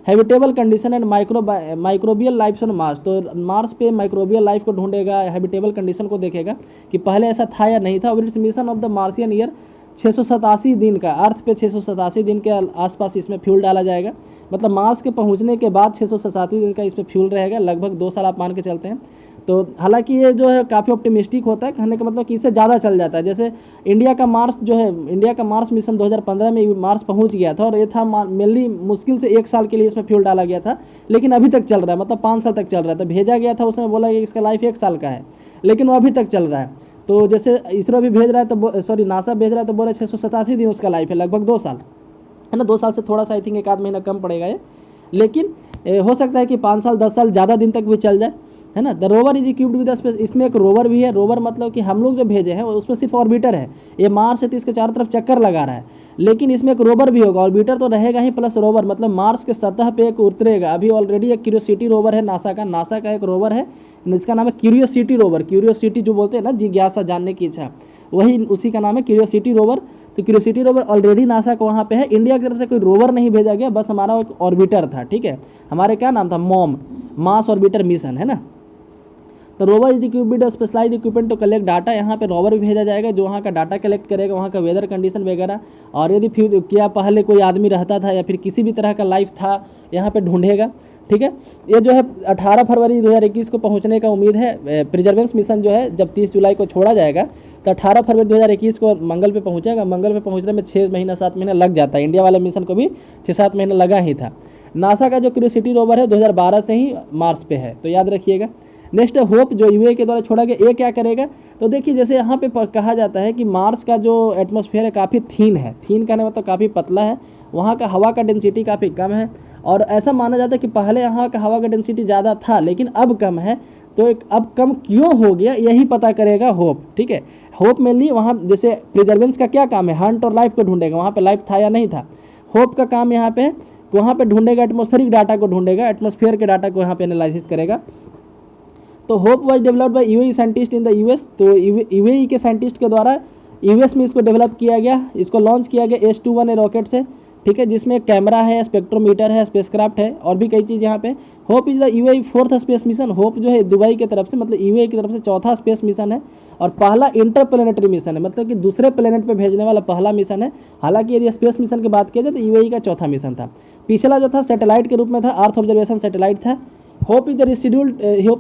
habitable condition and microbial life on Mars. तो मार्स पे माइक्रोबियल लाइफ को ढूंढेगा, हैबिटेबल कंडीशन को देखेगा कि पहले ऐसा था या नहीं था। और it's mission of the मार्सियन year 687 दिन का, अर्थ पे 687 दिन के आसपास इसमें फ्यूल डाला जाएगा। मतलब मार्स के पहुंचने के बाद 687 दिन का इसमें फ्यूल रहेगा, लगभग 2 साल आप मान के चलते हैं। तो हालांकि ये जो है काफ़ी ऑप्टिमिस्टिक होता है, कहने का मतलब कि इससे ज़्यादा चल जाता है। जैसे इंडिया का मार्स जो है, इंडिया का मार्स मिशन 2015 में मार्स पहुंच गया था, और ये था मेनली मुश्किल से 1 साल के लिए इसमें फ्यूल डाला गया था, लेकिन अभी तक चल रहा है, मतलब 5 साल तक चल रहा है। तो भेजा गया था उसमें बोला कि इसका लाइफ 1 साल का है, लेकिन वो अभी तक चल रहा है। तो जैसे इसरो भी भेज रहा है, तो सॉरी नासा भेज रहा है, तो बोला 687 दिन उसका लाइफ है, लगभग 2 साल, है ना। 2 साल से थोड़ा सा आई थिंक 1 आध महीना कम पड़ेगा ये, लेकिन हो सकता है कि 5 साल 10 साल ज़्यादा दिन तक भी चल जाए। है ना। The rover is equipped with space, इसमें एक रोवर भी है। रोवर मतलब कि हम लोग जो भेजे हैं उसमें सिर्फ ऑर्बिटर है, ये मार्स है तो इसके चारों तरफ चक्कर लगा रहा है, लेकिन इसमें एक रोवर भी होगा। ऑर्बिटर तो रहेगा ही प्लस रोवर, मतलब मार्स के सतह पे एक उतरेगा। अभी ऑलरेडी एक क्यूरियोसिटी रोवर है नासा का एक रोवर है, इसका नाम है क्यूरियोसिटी रोवर। क्यूरियोसिटी जो बोलते हैं ना, जिज्ञासा, जानने की इच्छा, वही उसी का नाम है क्यूरियोसिटी रोवर। तो क्यूरियोसिटी रोवर ऑलरेडी नासा का वहाँ पे है। इंडिया की तरफ से कोई रोवर नहीं भेजा गया, बस हमारा एक ऑर्बिटर था, ठीक है। हमारे क्या नाम था, मॉम, मास ऑर्बिटर मिशन, है ना। तो rover is equipped specialize equipment to collect data, यहाँ पे रोवर भी भेजा जाएगा जो वहाँ का डाटा कलेक्ट करेगा, वहाँ का वेदर कंडीशन वगैरह, और यदि क्या पहले कोई आदमी रहता था या फिर किसी भी तरह का लाइफ था यहाँ पे ढूंढेगा, ठीक है। ये जो है 18 फरवरी 2021 को पहुँचने का उम्मीद है। प्रिजर्वेंस मिशन जो है जब 30 जुलाई को छोड़ा जाएगा तो 18 फरवरी 2021 को मंगल पे पहुँचेगा। मंगल पे पहुँचने में 6 महीना 7 महीना लग जाता है, इंडिया वाले मिशन को भी 6-7 महीना लगा ही था। नासा का जो क्यूरियोसिटी रोवर है 2012 से ही मार्स पे है, तो याद रखिएगा। नेक्स्ट है होप, जो यूए के द्वारा छोड़ा गया। ये क्या करेगा, तो देखिए जैसे यहाँ पे कहा जाता है कि मार्स का जो एटमॉस्फेयर है काफ़ी थीन है, थीन कहने मतलब काफ़ी पतला है, वहाँ का हवा का डेंसिटी काफ़ी कम है, और ऐसा माना जाता है कि पहले यहाँ का हवा का डेंसिटी ज़्यादा था लेकिन अब कम है। तो एक अब कम क्यों हो गया यही पता करेगा होप, ठीक है। होप मेनली वहाँ जैसे प्रिजर्वेंस का क्या काम है, हंट और लाइफ को ढूंढेगा, वहाँ पे लाइफ था या नहीं था। होप का काम यहाँ पे वहाँ पे ढूंढेगा, एटमॉस्फेरिक डाटा को ढूंढेगा, एटमॉस्फेयर के डाटा को यहाँ पे एनालिसिस करेगा। तो hope was developed by UAE scientist in the US, तो यूएई के साइंटिस्ट के द्वारा यूएस में इसको डेवलप किया गया, इसको लॉन्च किया गया S21 रॉकेट से, ठीक है, जिसमें कैमरा है, स्पेक्ट्रोमीटर है, स्पेसक्राफ्ट है और भी कई चीज़ यहाँ पे। Hope is the UAE 4th space mission, hope जो है दुबई की तरफ से, मतलब यूएई की तरफ से 4था स्पेस मिशन है और पहला इंटरप्लेनेटरी मिशन है, मतलब कि दूसरे प्लेनेट पे भेजने वाला पहला मिशन है। हालांकि यदि स्पेस मिशन की बात किया जाए तो यूएई का 4था मिशन था। पिछला जो था सैटेलाइट के रूप में था, अर्थ ऑब्जर्वेशन सैटेलाइट था। Hope is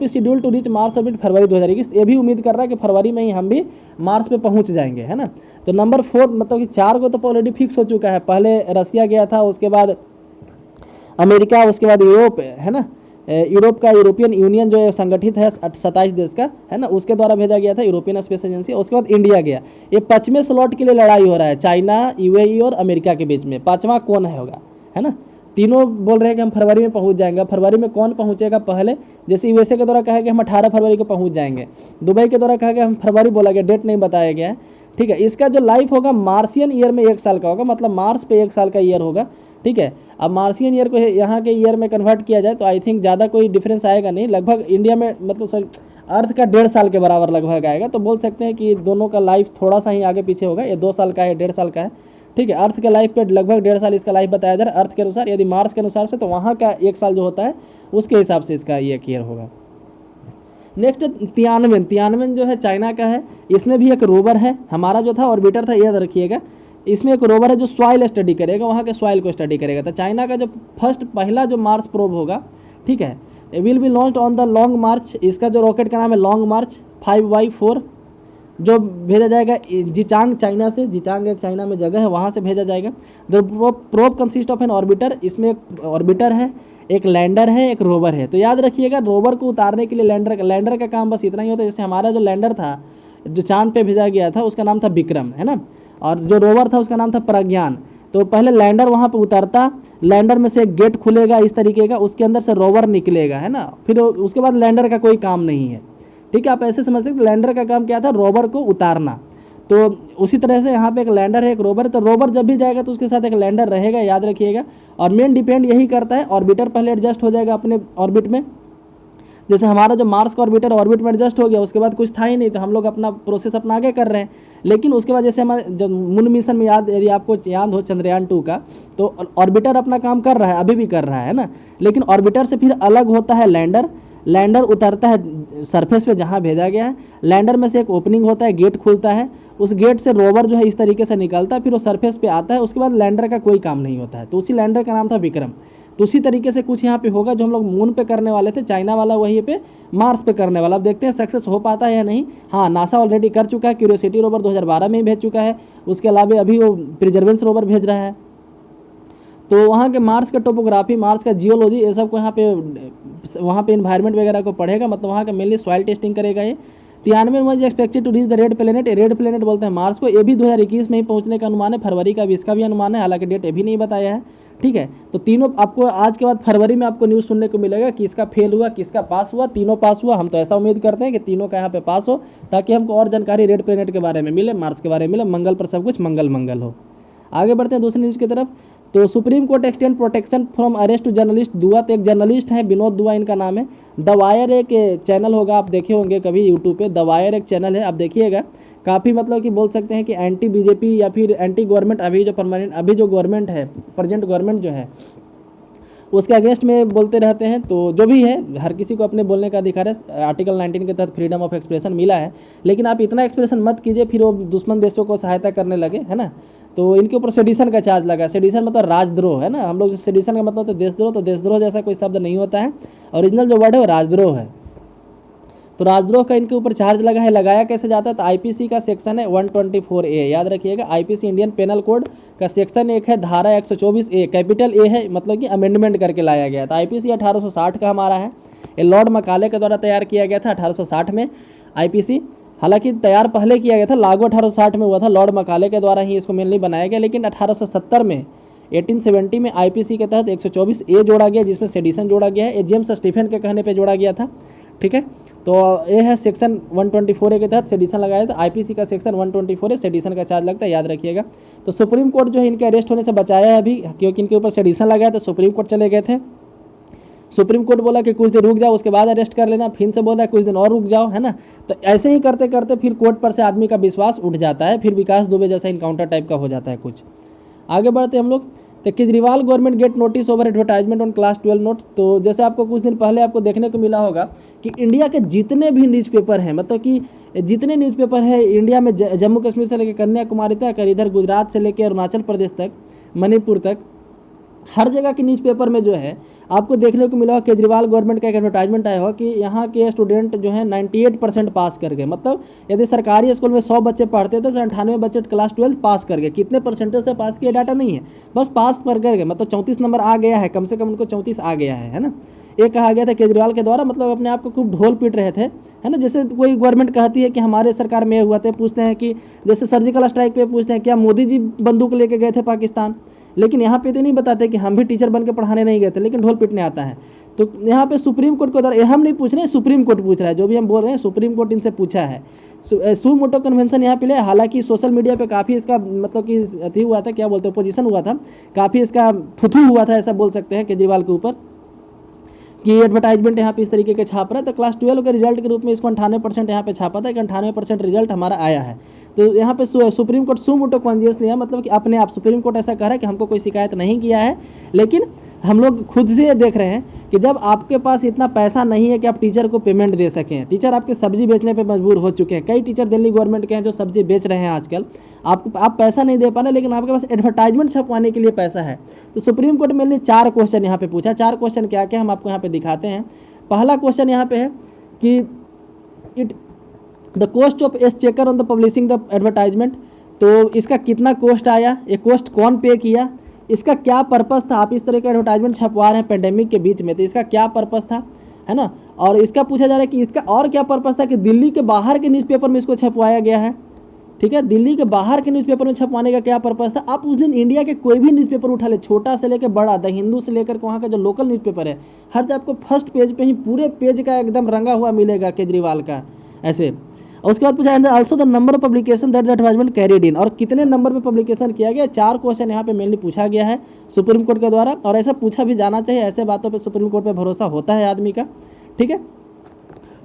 scheduled to reach Mars orbit February 2021, ये भी उम्मीद कर रहा है कि फरवरी में ही हम भी मार्स पे पहुंच जाएंगे, है ना। तो नंबर 4 मतलब कि 4 को तो ऑलरेडी फिक्स हो चुका है, पहले रसिया गया था, उसके बाद अमेरिका, उसके बाद यूरोप, है ना। यूरोप का यूरोपियन यूनियन जो संगठित है 27 देश का, है ना, उसके द्वारा भेजा गया था, यूरोपियन स्पेस एजेंसी। उसके बाद इंडिया गया। ये 5वें स्लॉट के लिए लड़ाई हो रहा है चाइना, यूएई और अमेरिका के बीच में, 5वां कौन होगा, है ना। तीनों बोल रहे हैं कि हम फरवरी में पहुंच जाएंगे। फरवरी में कौन पहुंचेगा पहले, जैसे यूएसए के द्वारा कहा कि हम 18 फरवरी को पहुंच जाएंगे, दुबई के द्वारा कहा कि हम फरवरी, बोला गया, डेट नहीं बताया गया है, ठीक है। इसका जो लाइफ होगा मार्सियन ईयर में 1 साल का होगा, मतलब मार्स पे 1 साल का ईयर होगा, ठीक है। अब मार्सियन ईयर को यहाँ के ईयर में कन्वर्ट किया जाए तो आई थिंक ज़्यादा कोई डिफरेंस आएगा नहीं, लगभग इंडिया में मतलब सॉरी अर्थ का 1.5 साल के बराबर लगभग आएगा। तो बोल सकते हैं कि दोनों का लाइफ थोड़ा सा ही आगे पीछे होगा, ये 2 साल का है, 1.5 साल का है, ठीक है। अर्थ के लाइफ पे लगभग 1.5 साल इसका लाइफ बताया जा रहा है अर्थ के अनुसार। यदि मार्स के अनुसार से तो वहाँ का 1 साल जो होता है उसके हिसाब से इसका ये ईयर होगा। नेक्स्ट तियानवें जो है चाइना का है, इसमें भी एक रोवर है। हमारा जो था ऑर्बिटर था, याद रखिएगा, इसमें एक रोवर है जो सॉइल स्टडी करेगा, वहाँ के सॉइल को स्टडी करेगा। तो चाइना का जो पहला जो मार्स प्रोब होगा, ठीक है, will be launched on the Long March, इसका जो रॉकेट का नाम है लॉन्ग मार्च 5Y4, जो भेजा जाएगा जिचांग चाइना से, जिचांग एक चाइना में जगह है, वहाँ से भेजा जाएगा। The probe consist of an orbiter, इसमें एक ऑर्बिटर है, एक लैंडर है, एक रोवर है। तो याद रखिएगा रोवर को उतारने के लिए लैंडर का काम बस इतना ही होता है। जैसे हमारा जो लैंडर था जो चांद पे भेजा गया था उसका नाम था विक्रम, है ना, और जो रोवर था उसका नाम था प्रज्ञान। तो पहले लैंडर वहाँ पे उतरता, लैंडर में से एक गेट खुलेगा इस तरीके का, उसके अंदर से रोवर निकलेगा, है ना, फिर उसके बाद लैंडर का कोई काम नहीं है, ठीक है। आप ऐसे समझ सकते, लैंडर का काम क्या था, रोवर को उतारना। तो उसी तरह से यहाँ पे एक लैंडर है, एक रोवर है। तो रोवर जब भी जाएगा तो उसके साथ एक लैंडर रहेगा, याद रखिएगा। और मेन डिपेंड यही करता है, ऑर्बिटर पहले एडजस्ट हो जाएगा अपने ऑर्बिट में। जैसे हमारा जो मार्स का ऑर्बिटर ऑर्बिट में एडजस्ट हो गया, उसके बाद कुछ था ही नहीं, तो हम लोग अपना प्रोसेस अपना आगे कर रहे हैं। लेकिन उसके बाद जैसे हमारे जब मून मिशन में यदि आपको याद हो चंद्रयान 2 का, तो ऑर्बिटर अपना काम कर रहा है, अभी भी कर रहा है ना। लेकिन ऑर्बिटर से फिर अलग होता है लैंडर उतरता है सरफेस पे जहाँ भेजा गया है। लैंडर में से एक ओपनिंग होता है, गेट खुलता है, उस गेट से रोवर जो है इस तरीके से निकलता है, फिर वो सरफेस पे आता है। उसके बाद लैंडर का कोई काम नहीं होता है, तो उसी लैंडर का नाम था विक्रम। तो उसी तरीके से कुछ यहाँ पे होगा जो हम लोग मून पे करने वाले थे, चाइना वाला वहीं पे मार्स पे करने वाला। अब देखते हैं सक्सेस हो पाता है या नहीं। हाँ, नासा ऑलरेडी कर चुका है, क्यूरियोसिटी रोवर 2012 में ही भेज चुका है, उसके अलावा अभी वो प्रिजर्वेंस रोवर भेज रहा है। तो वहाँ के मार्स का टोपोग्राफी, मार्स का जियोलॉजी, ये सब को वहाँ पे इन्वायरमेंट वगैरह को पढ़ेगा, मतलब वहाँ का मेनली सॉइल टेस्टिंग करेगा ये। 93 में expected to reach the red planet बोलते हैं मार्स को। ये भी 2021 में ही पहुँचने का अनुमान है, फरवरी का भी इसका भी अनुमान है, हालांकि डेट अभी नहीं बताया है, ठीक है। तो तीनों आपको आज के बाद फरवरी में आपको न्यूज़ सुनने को मिलेगा कि इसका फेल हुआ, किसका पास हुआ। तीनों पास हुआ। हम तो ऐसा उम्मीद करते हैं कि तीनों का यहाँ पे पास हो, ताकि हमको और जानकारी रेड प्लेनेट के बारे में मिले, मार्स के बारे में मिले, मंगल पर सब कुछ मंगल मंगल हो। आगे बढ़ते हैं दूसरी न्यूज़ की तरफ। तो Supreme Court extend protection from arrest to journalist Dua. तो एक जर्नलिस्ट है, विनोद दुआ इनका नाम है। द वायर एक चैनल होगा, आप देखे होंगे कभी यूट्यूब पे। द वायर एक चैनल है, आप देखिएगा। काफ़ी मतलब कि बोल सकते हैं कि एंटी बीजेपी या फिर एंटी गवर्नमेंट अभी जो गवर्नमेंट है, प्रेजेंट गवर्नमेंट जो है, उसके अगेंस्ट में बोलते रहते हैं। तो जो भी है, हर किसी को अपने बोलने का अधिकार है। आर्टिकल 19 के तहत फ्रीडम ऑफ एक्सप्रेशन मिला है। लेकिन आप इतना एक्सप्रेशन मत कीजिए फिर वो दुश्मन देशों को सहायता करने लगे, है ना। तो इनके ऊपर सेडिशन का चार्ज लगा। सेडिशन मतलब राजद्रोह, है ना। हम लोग सेडिशन का मतलब होता है देशद्रोह, तो देशद्रोह जैसा कोई शब्द नहीं होता है। ओरिजिनल जो वर्ड है वो राजद्रोह है। तो राजद्रोह का इनके ऊपर चार्ज लगा है। लगाया कैसे जाता है, तो आईपीसी का सेक्शन है 124A, याद रखिएगा। आईपीसी इंडियन पेनल कोड का सेक्शन 1 है, धारा 124A, कैपिटल ए है, मतलब कि अमेंडमेंट करके लाया गया था। आईपीसी 1860 का हमारा है। ये लॉर्ड मकाले के द्वारा तैयार किया गया था 1860 में आईपीसी। हालांकि तैयार पहले किया गया था, लागू 1860 में हुआ था, लॉर्ड मकाले के द्वारा ही इसको मेनली बनाया गया। लेकिन 1870 में 1870 में आईपीसी के तहत 124A जोड़ा गया, जिसमें सेडिशन जोड़ा गया है। ये जेम्स स्टीफन के कहने पर जोड़ा गया था, ठीक है। तो ये है सेक्शन 124A के तहत सेडिशन लगाया था। आईपीसी का सेक्शन 124A, सेडिशन का चार्ज लगता है, याद रखिएगा। तो सुप्रीम कोर्ट जो है इनके अरेस्ट होने से बचाया है अभी, क्योंकि इनके ऊपर सेडिशन लगाया था। सुप्रीम कोर्ट चले गए थे। सुप्रीम कोर्ट बोला कि कुछ दिन रुक जाओ, उसके बाद अरेस्ट कर लेना। फिर से बोला कुछ दिन और रुक जाओ, है ना। तो ऐसे ही करते करते फिर कोर्ट पर से आदमी का विश्वास उठ जाता है। फिर विकास दुबे जैसा इनकाउंटर टाइप का हो जाता है कुछ। आगे बढ़ते हम लोग। तो Kejriwal government get notice over advertisement on class 12 notes. तो जैसे आपको कुछ दिन पहले आपको देखने को मिला होगा कि इंडिया के जितने भी न्यूज़पेपर हैं, मतलब कि जितने न्यूज़पेपर है इंडिया में, जम्मू कश्मीर से लेकर कन्याकुमारी तक, इधर गुजरात से लेकर अरुणाचल प्रदेश तक, मणिपुर तक, हर जगह के न्यूज़पेपर में जो है आपको देखने को मिला केजरीवाल गवर्नमेंट का एक एडवर्टाइजमेंट आया हो कि यहाँ के स्टूडेंट जो है 98% पास कर गए। मतलब यदि सरकारी स्कूल में 100 बच्चे पढ़ते थे तो 98 बच्चे क्लास 12 पास कर गए। कितने परसेंटेज से पास किया डाटा नहीं है, बस पास कर गए, मतलब 34 नंबर आ गया है, कम से कम उनको 34 आ गया है ना। ये कहा गया था केजरीवाल के द्वारा, मतलब अपने आप को खूब ढोल पीट रहे थे, है ना। जैसे कोई गवर्नमेंट कहती है कि हमारे सरकार में हुआ थे, पूछते हैं कि जैसे सर्जिकल स्ट्राइक पे पूछते हैं क्या मोदी जी बंदूक लेके गए थे पाकिस्तान। लेकिन यहाँ पे तो नहीं बताते कि हम भी टीचर बन के पढ़ाने नहीं गए थे, लेकिन ढोल पीटने आता है। तो यहाँ पे सुप्रीम कोर्ट को द्वारा, हम नहीं पूछ रहे हैं, सुप्रीम कोर्ट पूछ रहा है। जो भी हम बोल रहे हैं सुप्रीम कोर्ट इनसे पूछा है। सुमोटो कन्वेंशन यहाँ पे ले। हालांकि सोशल मीडिया पे काफ़ी इसका मतलब कि अथी हुआ था, क्या बोलते हैं, पोजीशन हुआ था, काफ़ी इसका थुथू हुआ था, ऐसा बोल सकते हैं केजरीवाल के ऊपर कि एडवर्टाइजमेंट यहाँ पे इस तरीके के छाप रहा है। तो क्लास 12 के रिजल्ट के रूप में इसको 98% यहाँ पे छापा था कि 98% रिजल्ट हमारा आया है। तो यहाँ पे सुप्रीम कोर्ट सुमोटो कॉन्जियस लिया, मतलब कि अपने आप सुप्रीम कोर्ट ऐसा कह रहा है कि हमको कोई शिकायत नहीं किया है, लेकिन हम लोग खुद से देख रहे हैं कि जब आपके पास इतना पैसा नहीं है कि आप टीचर को पेमेंट दे सकें, टीचर आपके सब्जी बेचने पे मजबूर हो चुके हैं। कई टीचर दिल्ली गवर्नमेंट के हैं जो सब्जी बेच रहे हैं आजकल। आप पैसा नहीं दे पा रहे, लेकिन आपके पास एडवर्टाइजमेंट छपवाने के लिए पैसा है। तो सुप्रीम कोर्ट में 4 क्वेश्चन यहाँ पे पूछा। 4 क्वेश्चन क्या क्या हम आपको यहाँ पे दिखाते हैं। पहला क्वेश्चन यहाँ पे है कि the cost of exchequer on the publishing the advertisement. तो इसका कितना कॉस्ट आया, ये कॉस्ट कौन पे किया, इसका क्या पर्पस था। आप इस तरह का एडवर्टाइजमेंट छपवा रहे हैं पेंडेमिक के बीच में, तो इसका क्या पर्पस था, है ना। और इसका पूछा जा रहा है कि इसका और क्या पर्पस था कि दिल्ली के बाहर के न्यूज़पेपर में इसको छपवाया गया है, ठीक है। दिल्ली के बाहर के न्यूज़पेपर में छपवाने का क्या पर्पस था। आप उस दिन इंडिया के कोई भी न्यूज़पेपर उठा ले, छोटा से लेकर बड़ा, द हिंदू से लेकर वहाँ का जो लोकल न्यूज़पेपर है, हर जगह आपको फर्स्ट पेज पे ही पूरे पेज का एकदम रंगा हुआ मिलेगा केजरीवाल का ऐसे। और उसके बाद पूछा जाता है also the number of publication that the advertisement carried in, और कितने नंबर में पब्लिकेशन किया गया। 4 क्वेश्चन यहाँ पे मेनली पूछा गया है सुप्रीम कोर्ट के द्वारा, और ऐसा पूछा भी जाना चाहिए। ऐसे बातों पे सुप्रीम कोर्ट पे भरोसा होता है आदमी का, ठीक है।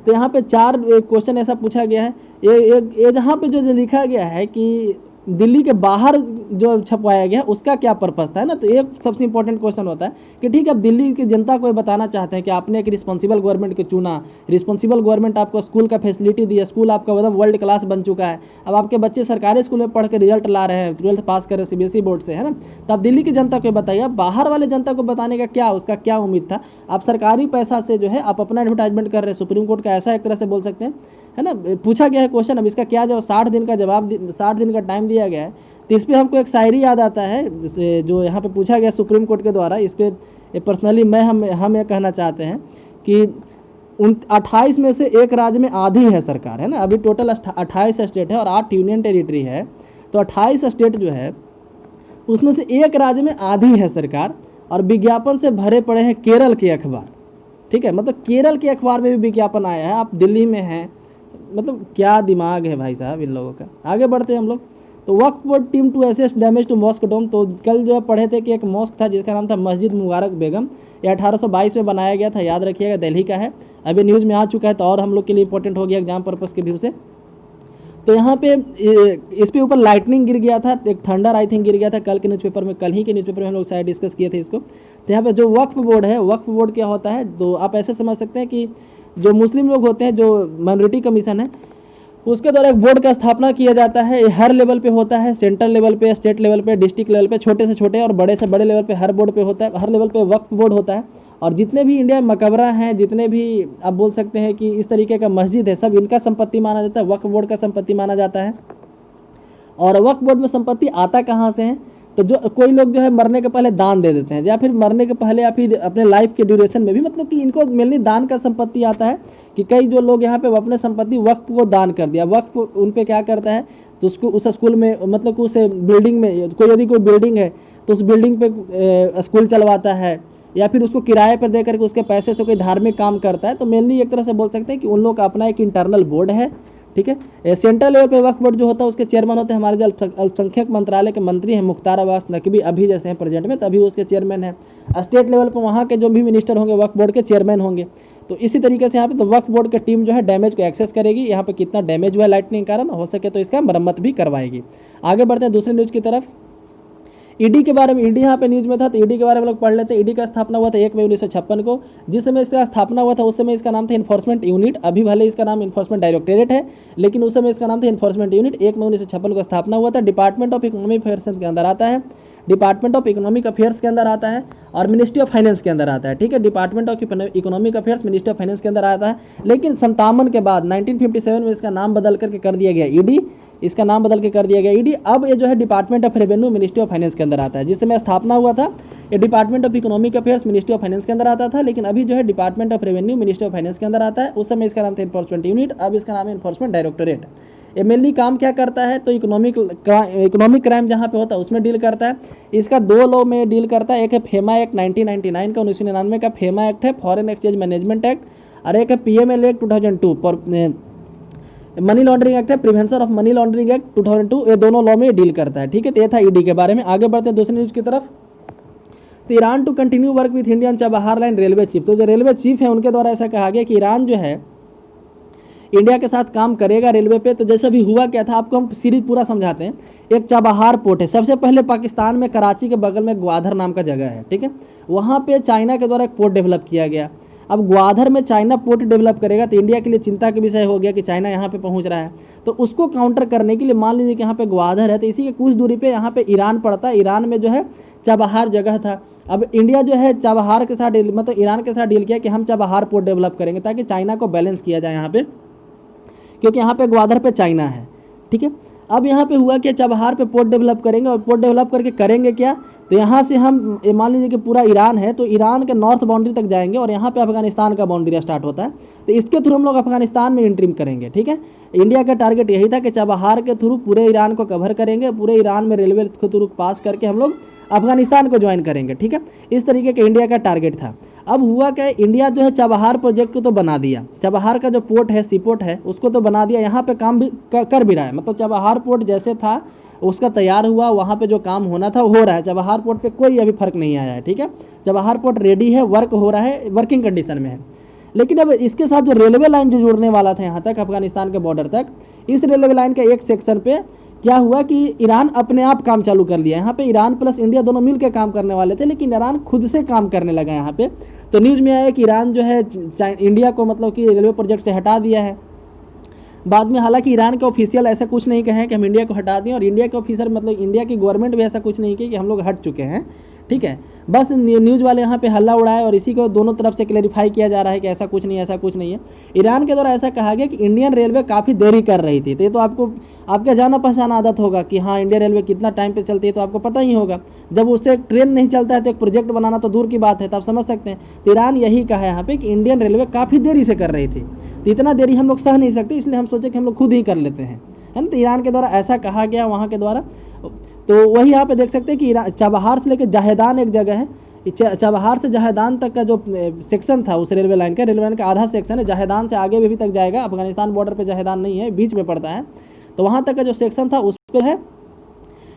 तो यहाँ पे 4 क्वेश्चन ऐसा पूछा गया है। ये जहाँ पे जो लिखा गया है कि दिल्ली के बाहर जो छपवाया गया उसका क्या पर्पस था, है ना। तो एक सबसे इंपॉर्टेंट क्वेश्चन होता है कि ठीक है, अब दिल्ली की जनता को बताना चाहते हैं कि आपने एक रिस्पॉन्सिबल गवर्नमेंट को चुना, रिस्पॉन्सिबल गवर्नमेंट आपको स्कूल का फैसिलिटी दिया, स्कूल आपका एकदम वर्ल्ड क्लास बन चुका है। अब आपके बच्चे सरकारी स्कूल में पढ़ के रिजल्ट ला रहे हैं, 12th पास कर रहे हैं CBSE बोर्ड से, है ना। तो आप दिल्ली की जनता को बताइए, बाहर वाले जनता को बताने का क्या, उसका क्या उम्मीद था। आप सरकारी पैसा से जो है आप अपना एडवर्टाइजमेंट कर रहे हैं। सुप्रीम कोर्ट का ऐसा एक तरह से बोल सकते हैं, है ना। पूछा गया है क्वेश्चन, अब इसका क्या जवाब, 60 दिन का जवाब, 60 दिन का टाइम दिया गया है। तो इस पर हमको एक शायरी याद आता है जो यहाँ पे पूछा गया सुप्रीम कोर्ट के द्वारा। इस पर पर्सनली हम ये कहना चाहते हैं कि 28 में से एक राज्य में आधी है सरकार, है ना। अभी टोटल 28 स्टेट है और 8 यूनियन टेरिटरी है। तो 28 स्टेट जो है उसमें से एक राज्य में आधी है सरकार और विज्ञापन से भरे पड़े हैं केरल के अखबार। ठीक है, मतलब केरल के अखबार में भी विज्ञापन आया है, आप दिल्ली में हैं, मतलब क्या दिमाग है भाई साहब इन लोगों का। आगे बढ़ते हैं हम लोग। तो Waqf board team to assess damage to mosque dome. तो कल जो है पढ़े थे कि एक मॉस्क था जिसका नाम था मस्जिद मुबारक बेगम, ये 1822 में बनाया गया था, याद रखिएगा, दिल्ली का है। अभी न्यूज़ में आ चुका है तो और हम लोग के लिए इंपॉर्टेंट हो गया एग्जाम पर्पज़ के व्यू से। तो यहाँ पे इस पे ऊपर लाइटनिंग गिर गया था, एक थंडर आई थिंक गिर गया था कल के न्यूज़पेपर में, कल ही के न्यूज़पेपर में हम लोग शायद डिस्कस किए थे इसको। तो यहाँ पे जो वक्फ बोर्ड है, वक्फ बोर्ड क्या होता है, तो आप ऐसे समझ सकते हैं कि जो मुस्लिम लोग होते हैं, जो माइनॉरिटी कमीशन है, उसके द्वारा एक बोर्ड का स्थापना किया जाता है। ये हर लेवल पे होता है, सेंट्रल लेवल पे, स्टेट लेवल पे, डिस्ट्रिक्ट लेवल पे, छोटे से छोटे और बड़े से बड़े लेवल पे हर बोर्ड पे होता है, हर लेवल पे वक्फ बोर्ड होता है। और जितने भी इंडिया में मकबरा हैं, जितने भी आप बोल सकते हैं कि इस तरीके का मस्जिद है, सब इनका संपत्ति माना जाता है, वक्फ बोर्ड का संपत्ति माना जाता है। और वक्फ बोर्ड में संपत्ति आता कहाँ से है, तो जो कोई लोग जो है मरने के पहले दान दे देते हैं, या फिर मरने के पहले या फिर अपने लाइफ के ड्यूरेशन में भी, मतलब कि इनको मेनली दान का संपत्ति आता है। कि कई जो लोग यहाँ पे अपने संपत्ति वक्फ को दान कर दिया, वक्फ उन पे क्या करता है, तो उसको उस स्कूल में, मतलब कि उस बिल्डिंग में, कोई यदि कोई बिल्डिंग है तो उस बिल्डिंग पे स्कूल चलवाता है, या फिर उसको किराए पर दे करके उसके पैसे से कोई धार्मिक काम करता है। तो मेनली एक तरह से बोल सकते हैं कि उन लोग का अपना एक इंटरनल बोर्ड है। ठीक है, सेंट्रल लेवल पे वक्फ बोर्ड जो होता है उसके चेयरमैन होते हैं हमारे जो अल्पसंख्यक मंत्रालय के मंत्री हैं मुख्तार अब्बास नकवी, अभी जैसे हैं प्रेजेंट में, तभी उसके चेयरमैन हैं। स्टेट लेवल पर वहाँ के जो भी मिनिस्टर होंगे वक्फ बोर्ड के चेयरमैन होंगे। तो इसी तरीके से यहाँ पे तो वक्फ बोर्ड की टीम जो है डैमेज को एक्सेस करेगी, यहाँ पे कितना डैमेज हुआ लाइटनिंग के कारण, हो सके तो इसका मरम्मत भी करवाएगी। आगे बढ़ते हैं दूसरे न्यूज़ की तरफ। ईडी के बारे में, ईडी यहाँ पे न्यूज़ में था तो ईडी के बारे में लोग पढ़ लेते हैं। ईडी का स्थापना हुआ था 1 मई 1956 को। जिस समय इसका स्थापना हुआ था उस समय इसका नाम था इन्फोर्समेंट यूनिट। अभी भले इसका नाम इन्फोर्समेंट डायरेक्टरेट है, लेकिन उस समय इसका नाम था इन्फोर्समेंट यूनिट। 1 मई 1956 को स्थापना हुआ था। डिपार्टमेंट ऑफ इकोनॉमिक अफेयर्स के अंदर आता है, डिपार्टमेंट ऑफ इकोनॉमिक अफेयर्स के अंदर आता है, और मिनिस्ट्री ऑफ फाइनेंस के अंदर आता है। ठीक है, department of economic affairs, ministry of finance के अंदर आता है। लेकिन 57 के बाद 1957 में इसका नाम बदल करके कर दिया गया ईडी, इसका नाम बदल के कर दिया गया ईडी। अब ये जो है department of revenue, ministry of finance के अंदर आता है। जिस समय स्थापना हुआ था ये department of economic affairs, ministry of finance के अंदर आता था, लेकिन अभी जो है department of revenue, ministry of finance के अंदर आता है। उस समय इसका नाम था इन्फोर्समेंट यूनिट, अब इसका नाम है इन्फोर्समेंट डायरेक्टोरेट। ये मेनली काम क्या करता है, तो इकोनॉमिक क्राइम जहाँ पे होता है उसमें डील करता है। इसका 2 लॉ में डील करता है, एक है फेमा एक्ट 1999 का, 1999 का फेमा एक्ट है, फॉरेन एक्सचेंज मैनेजमेंट एक्ट, और एक है PML एक्ट 2002 पर मनी लॉन्ड्रिंग एक्ट है, prevention of money laundering act 2002। ये दोनों लॉ में डील करता है। ठीक है, तो ये था ईडी के बारे में। आगे बढ़ते हैं दूसरी न्यूज़ की तरफ। तो Iran to continue work with India on Chabahar line railway chief. तो जो रेलवे चीफ है उनके द्वारा ऐसा कहा गया कि ईरान जो है इंडिया के साथ काम करेगा रेलवे पे। तो जैसे अभी हुआ क्या था, आपको हम सीरीज पूरा समझाते हैं। एक चाबहार पोर्ट है, सबसे पहले पाकिस्तान में कराची के बगल में ग्वादर नाम का जगह है। ठीक है, वहाँ पे चाइना के द्वारा एक पोर्ट डेवलप किया गया। अब ग्वादर में चाइना पोर्ट डेवलप करेगा तो इंडिया के लिए चिंता का विषय हो गया कि चाइना यहाँ पे पहुँच रहा है। तो उसको काउंटर करने के लिए, मान लीजिए कि यहाँ पे ग्वादर है तो इसी के कुछ दूरी पे यहाँ पे ईरान पड़ता है। ईरान में जो है चाबहार जगह था। अब इंडिया जो है चाबहार के साथ मतलब ईरान के साथ डील किया कि हम चाबहार पोर्ट डेवलप करेंगे ताकि चाइना को बैलेंस किया जाए यहाँ पे, क्योंकि यहाँ पे ग्वादर पे चाइना है। ठीक है, अब यहाँ पे हुआ कि चाबहार पे पोर्ट डेवलप करेंगे, और पोर्ट डेवलप करके करेंगे क्या, तो यहाँ से हम मान लीजिए कि पूरा ईरान है तो ईरान के नॉर्थ बाउंड्री तक जाएंगे, और यहाँ पे अफगानिस्तान का बाउंड्री स्टार्ट होता है। तो इसके थ्रू हम लोग अफगानिस्तान में एंट्री करेंगे। ठीक है, इंडिया का टारगेट यही था कि चाबहार के थ्रू पूरे ईरान को कवर करेंगे, पूरे ईरान में रेलवे के थ्रू पास करके हम लोग अफगानिस्तान को ज्वाइन करेंगे। ठीक है, इस तरीके का इंडिया का टारगेट था। अब हुआ क्या, इंडिया जो है चाबहार प्रोजेक्ट को तो बना दिया, चाबहार का जो पोर्ट है, सी पोर्ट है, उसको तो बना दिया, यहाँ पे काम भी कर भी रहा है। मतलब चाबहार पोर्ट जैसे था उसका तैयार हुआ, वहाँ पे जो काम होना था हो रहा है। चाबहार पोर्ट पे कोई अभी फर्क नहीं आया है। ठीक है, चाबहार पोर्ट रेडी है, वर्क हो रहा है, वर्किंग कंडीशन में है। लेकिन अब इसके साथ जो रेलवे लाइन जो जुड़ने वाला था यहाँ तक अफगानिस्तान के बॉर्डर तक, इस रेलवे लाइन के एक सेक्शन पे क्या हुआ कि ईरान अपने आप काम चालू कर लिया। यहाँ पे ईरान प्लस इंडिया दोनों मिल के काम करने वाले थे, लेकिन ईरान खुद से काम करने लगा यहाँ पे। तो न्यूज़ में आया कि ईरान जो है इंडिया को मतलब कि रेलवे प्रोजेक्ट से हटा दिया है। बाद में हालांकि ईरान के ऑफिशियल ऐसा कुछ नहीं कहे कि हम इंडिया को हटा दें, और इंडिया के ऑफिसर मतलब इंडिया की गवर्नमेंट भी ऐसा कुछ नहीं की कि हम लोग हट चुके हैं। ठीक है, बस न्यूज़ वाले यहाँ पे हल्ला उड़ाए, और इसी को दोनों तरफ से क्लेरिफाई किया जा रहा है कि ऐसा कुछ नहीं, ऐसा कुछ नहीं है। ईरान के द्वारा ऐसा कहा गया कि इंडियन रेलवे काफ़ी देरी कर रही थी। तो ये तो आपको आपका जाना पहचाना आदत होगा कि हाँ इंडियन रेलवे कितना टाइम पे चलती है, तो आपको पता ही होगा। जब उससे ट्रेन नहीं चलता है तो एक प्रोजेक्ट बनाना तो दूर की बात है, तो आप समझ सकते हैं। तो ईरान यही कहा है यहाँ पे कि इंडियन रेलवे काफ़ी देरी से कर रही थी, तो इतना देरी हम लोग सह नहीं सकते, इसलिए हम सोचे कि हम लोग खुद ही कर लेते हैं, है ना। तो ईरान के द्वारा ऐसा कहा गया वहाँ के द्वारा। तो वही यहाँ पे देख सकते हैं कि चबहार से लेकर जहेदान एक जगह है, चबहार से जहेदान तक का जो सेक्शन था उस रेलवे लाइन का आधा सेक्शन है, जहेदान से आगे भी तक जाएगा, अफगानिस्तान बॉर्डर पे जहेदान नहीं है, बीच में पड़ता है, तो वहाँ तक का जो सेक्शन था उस पर है,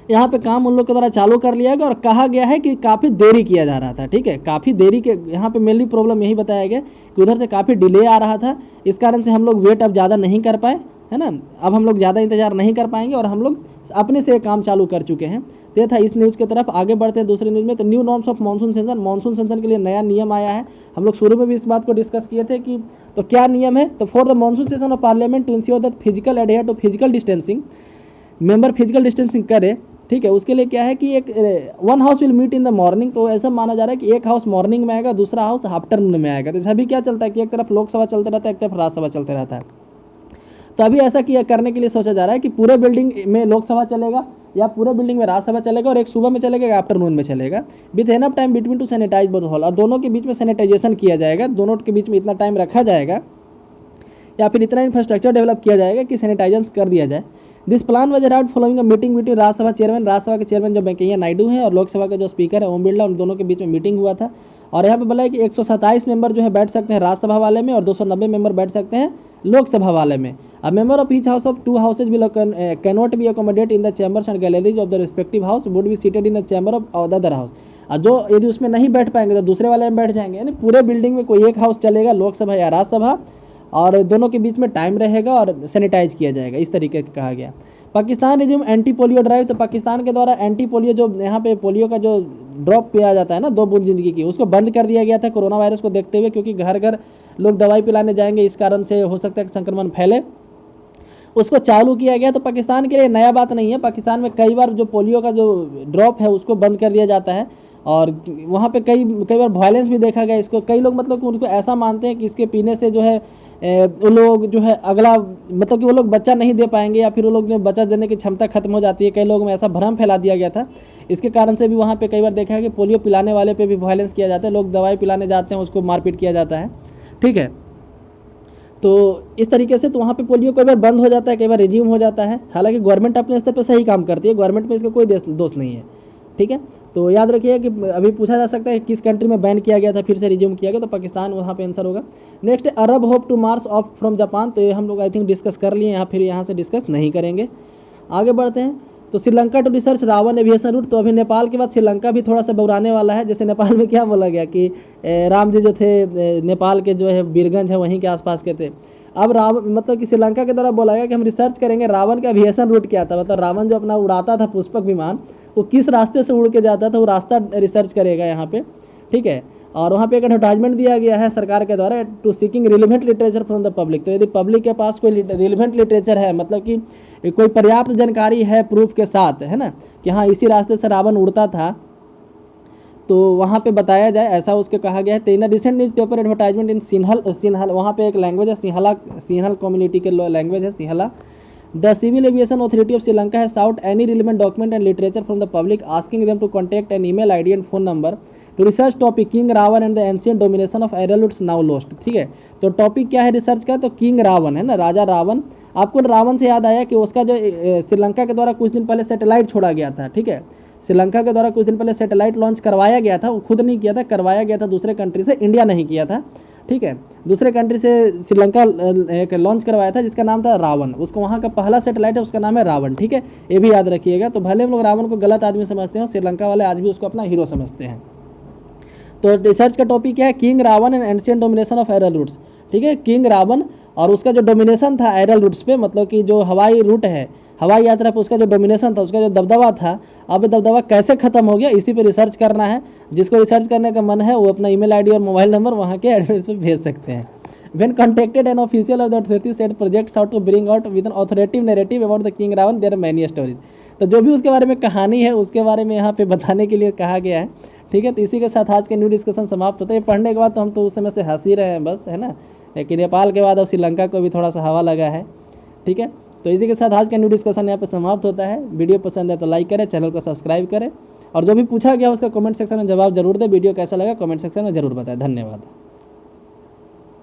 यहाँ पे काम उन लोग के द्वारा चालू कर लिया गया और कहा गया है कि काफ़ी देरी किया जा रहा था। ठीक है, काफ़ी देरी के यहाँ पे मेनली प्रॉब्लम यही बताया गया कि उधर से काफ़ी डिले आ रहा था, इस कारण से हम लोग वेट अब ज़्यादा नहीं कर पाए, है ना, अब हम लोग ज़्यादा इंतजार नहीं कर पाएंगे और हम लोग अपने से काम चालू कर चुके हैं। तो ये था इस न्यूज़ की तरफ। आगे बढ़ते हैं दूसरे न्यूज़ में। तो new norms of monsoon session के लिए नया नियम आया है। हम लोग शुरू में भी इस बात को डिस्कस किए थे कि तो क्या नियम है। तो for the monsoon session of parliament to ensure that physical adhere to physical distancing, member physical distancing करे, ठीक है, उसके लिए क्या है कि एक one house will meet in the morning. तो ऐसा माना जा रहा है कि एक हाउस मॉर्निंग में आएगा, दूसरा हाउस आफ्टरनून में आएगा। तो अभी क्या चलता है कि एक तरफ लोकसभा चलता रहता है, एक तरफ राज्यसभा चलते रहता है। तो अभी ऐसा किया करने के लिए सोचा जा रहा है कि पूरे बिल्डिंग में लोकसभा चलेगा या पूरे बिल्डिंग में राज्यसभा चलेगा और एक सुबह में चलेगा, एक आफ्टरनून में चलेगा, with enough time between to sanitise both hall. और दोनों के बीच में सैनिटाइजेशन किया जाएगा, दोनों के बीच में इतना टाइम रखा जाएगा या फिर इतना इंफ्रास्ट्रक्चर डेवलप किया जाएगा कि सैनिटाइजेशन कर दिया जाए। This plan was around following a meeting between Rajya Sabha के चेयरमैन जो वेंकैया नायडू हैं और लोकसभा के जो स्पीकर है ओम बिरला, उन दोनों के बीच में मीटिंग हुआ था। और यहाँ पे बोला है कि 127 मेंबर जो है बैठ सकते हैं राज्यसभा वाले में और 290 मेंबर बैठ सकते हैं लोकसभा वाले में। A member of each house of 2 houses will cannot be accommodate in the chambers and galleries of the respective house would be seated in the chamber of the other house. और जो यदि उसमें नहीं बैठ पाएंगे तो दूसरे वाले में बैठ जाएंगे। यानी पूरे बिल्डिंग में कोई एक हाउस चलेगा, लोकसभा या राज्यसभा, और दोनों के बीच में टाइम रहेगा और सैनिटाइज किया जाएगा, इस तरीके से कहा गया। Pakistan resume anti polio drive. तो पाकिस्तान के द्वारा एंटी पोलियो जो यहाँ पे पोलियो का जो ड्रॉप पिया जाता है ना 2 बूंद जिंदगी की, उसको बंद कर दिया गया था कोरोना वायरस को देखते हुए, क्योंकि घर घर लोग दवाई पिलाने जाएंगे, इस कारण से हो सकता है कि संक्रमण फैले, उसको चालू किया गया। तो पाकिस्तान के लिए नया बात नहीं है, पाकिस्तान में कई बार जो पोलियो का जो ड्रॉप है उसको बंद कर दिया जाता है और वहाँ पे कई बार वायलेंस भी देखा गया। इसको कई लोग मतलब कि उनको ऐसा मानते हैं कि इसके पीने से जो है वो लोग जो है अगला मतलब कि वो लोग बच्चा नहीं दे पाएंगे या फिर वो लोग जो बच्चा देने की क्षमता खत्म हो जाती है। कई लोगों में ऐसा भ्रम फैला दिया गया था, इसके कारण से भी वहाँ पे कई बार देखा है कि पोलियो पिलाने वाले पे भी वायलेंस किया जाता है, लोग दवाई पिलाने जाते हैं उसको मारपीट किया जाता है। ठीक है, तो इस तरीके से तो वहाँ पे पोलियो कई बार बंद हो जाता है, कई बार रिज्यूम हो जाता है। हालांकि गवर्नमेंट अपने स्तर पर सही काम करती है, गवर्नमेंट में इसका कोई दोष नहीं है। ठीक है, तो याद रखिए कि अभी पूछा जा सकता है किस कंट्री में बैन किया गया था फिर से रिज्यूम किया गया, तो पाकिस्तान वहाँ पे आंसर होगा। Next, Arab hope to march of from Japan. तो ये हम लोग आई थिंक डिस्कस कर लिए, फिर यहाँ से डिस्कस नहीं करेंगे। आगे बढ़ते हैं। तो Sri Lanka to research Ravana aviation route. तो अभी नेपाल के बाद श्रीलंका भी थोड़ा सा बौराने वाला है। जैसे नेपाल में क्या बोला गया कि राम जी जो थे नेपाल के जो है बीरगंज है वहीं के आसपास के थे। अब रावण मतलब कि श्रीलंका के द्वारा बोला गया कि हम रिसर्च करेंगे रावण का एविएशन रूट क्या था, मतलब रावण जो अपना उड़ाता था पुष्पक विमान वो किस रास्ते से उड़ के जाता था, वो रास्ता रिसर्च करेगा यहाँ पे। ठीक है, और वहाँ पे एक एडवर्टाइजमेंट दिया गया है सरकार के द्वारा to seeking relevant literature from the public. तो यदि पब्लिक के पास कोई रिलेवेंट लिटरेचर है, मतलब कि कोई पर्याप्त जानकारी है प्रूफ के साथ, है ना, कि हाँ इसी रास्ते से रावण उड़ता था, तो वहाँ पे बताया जाए, ऐसा उसके कहा गया है। तो in recent newspaper advertisement in Sinhala वहाँ पे एक लैंग्वेज है सिन्हल कम्युनिटी के लैंग्वेज है Sinhala. The civil aviation authority of Sri Lanka है sought any relevant document and literature from the public asking them to contact an email ID and phone number to research topic king Ravana and the ancient domination of एरलुड्स now lost. ठीक है, तो topic क्या है research का, तो king Ravan है ना, राजा रावण। आपको रावण से याद आया कि उसका जो श्रीलंका के द्वारा कुछ दिन पहले सैटेलाइट छोड़ा गया था। ठीक है, श्रीलंका के द्वारा कुछ दिन पहले सैटेलाइट लॉन्च करवाया गया था, वो खुद नहीं किया था, करवाया गया था दूसरे कंट्री से, इंडिया नहीं किया था। ठीक है, दूसरे कंट्री से श्रीलंका एक लॉन्च करवाया था जिसका नाम था रावण, उसको वहाँ का पहला सैटेलाइट है उसका नाम है रावण। ठीक है, ये भी याद रखिएगा। तो भले हम लोग रावण को गलत आदमी समझते हो, श्रीलंका वाले आज भी उसको अपना हीरो समझते हैं। तो रिसर्च का टॉपिक क्या है, king Ravana and ancient domination of aerial routes. ठीक है, किंग रावण और उसका जो डोमिनेशन था एरल रूट्स पे, मतलब कि जो हवाई रूट है, हवाई यात्रा पर उसका जो डोमिनेशन था, उसका जो दबदबा था, अब दबदबा कैसे खत्म हो गया, इसी पे रिसर्च करना है। जिसको रिसर्च करने का मन है वो अपना ईमेल आईडी और मोबाइल नंबर वहाँ के एड्रेस पे भेज सकते हैं। When contacted an official of the authority said projects out to bring out with an authoritative narrative about the king Ravan, there are many stories। तो जो भी उसके बारे में कहानी है उसके बारे में यहाँ पे बताने के लिए कहा गया है। ठीक है, तो इसी के साथ आज के न्यू डिस्कशन समाप्त होता है। पढ़ने के बाद तो हम तो उस समय से हंस ही रहे हैं बस, है ना, लेकिन नेपाल के बाद अब श्रीलंका को भी थोड़ा सा हवा लगा है। ठीक है, तो इसी के साथ आज का न्यू डिस्कशन यहाँ पे समाप्त होता है। वीडियो पसंद है तो लाइक करें, चैनल को सब्सक्राइब करें और जो भी पूछा गया उसका कमेंट सेक्शन में जवाब जरूर दें। वीडियो कैसा लगा कमेंट सेक्शन में जरूर बताएं। धन्यवाद।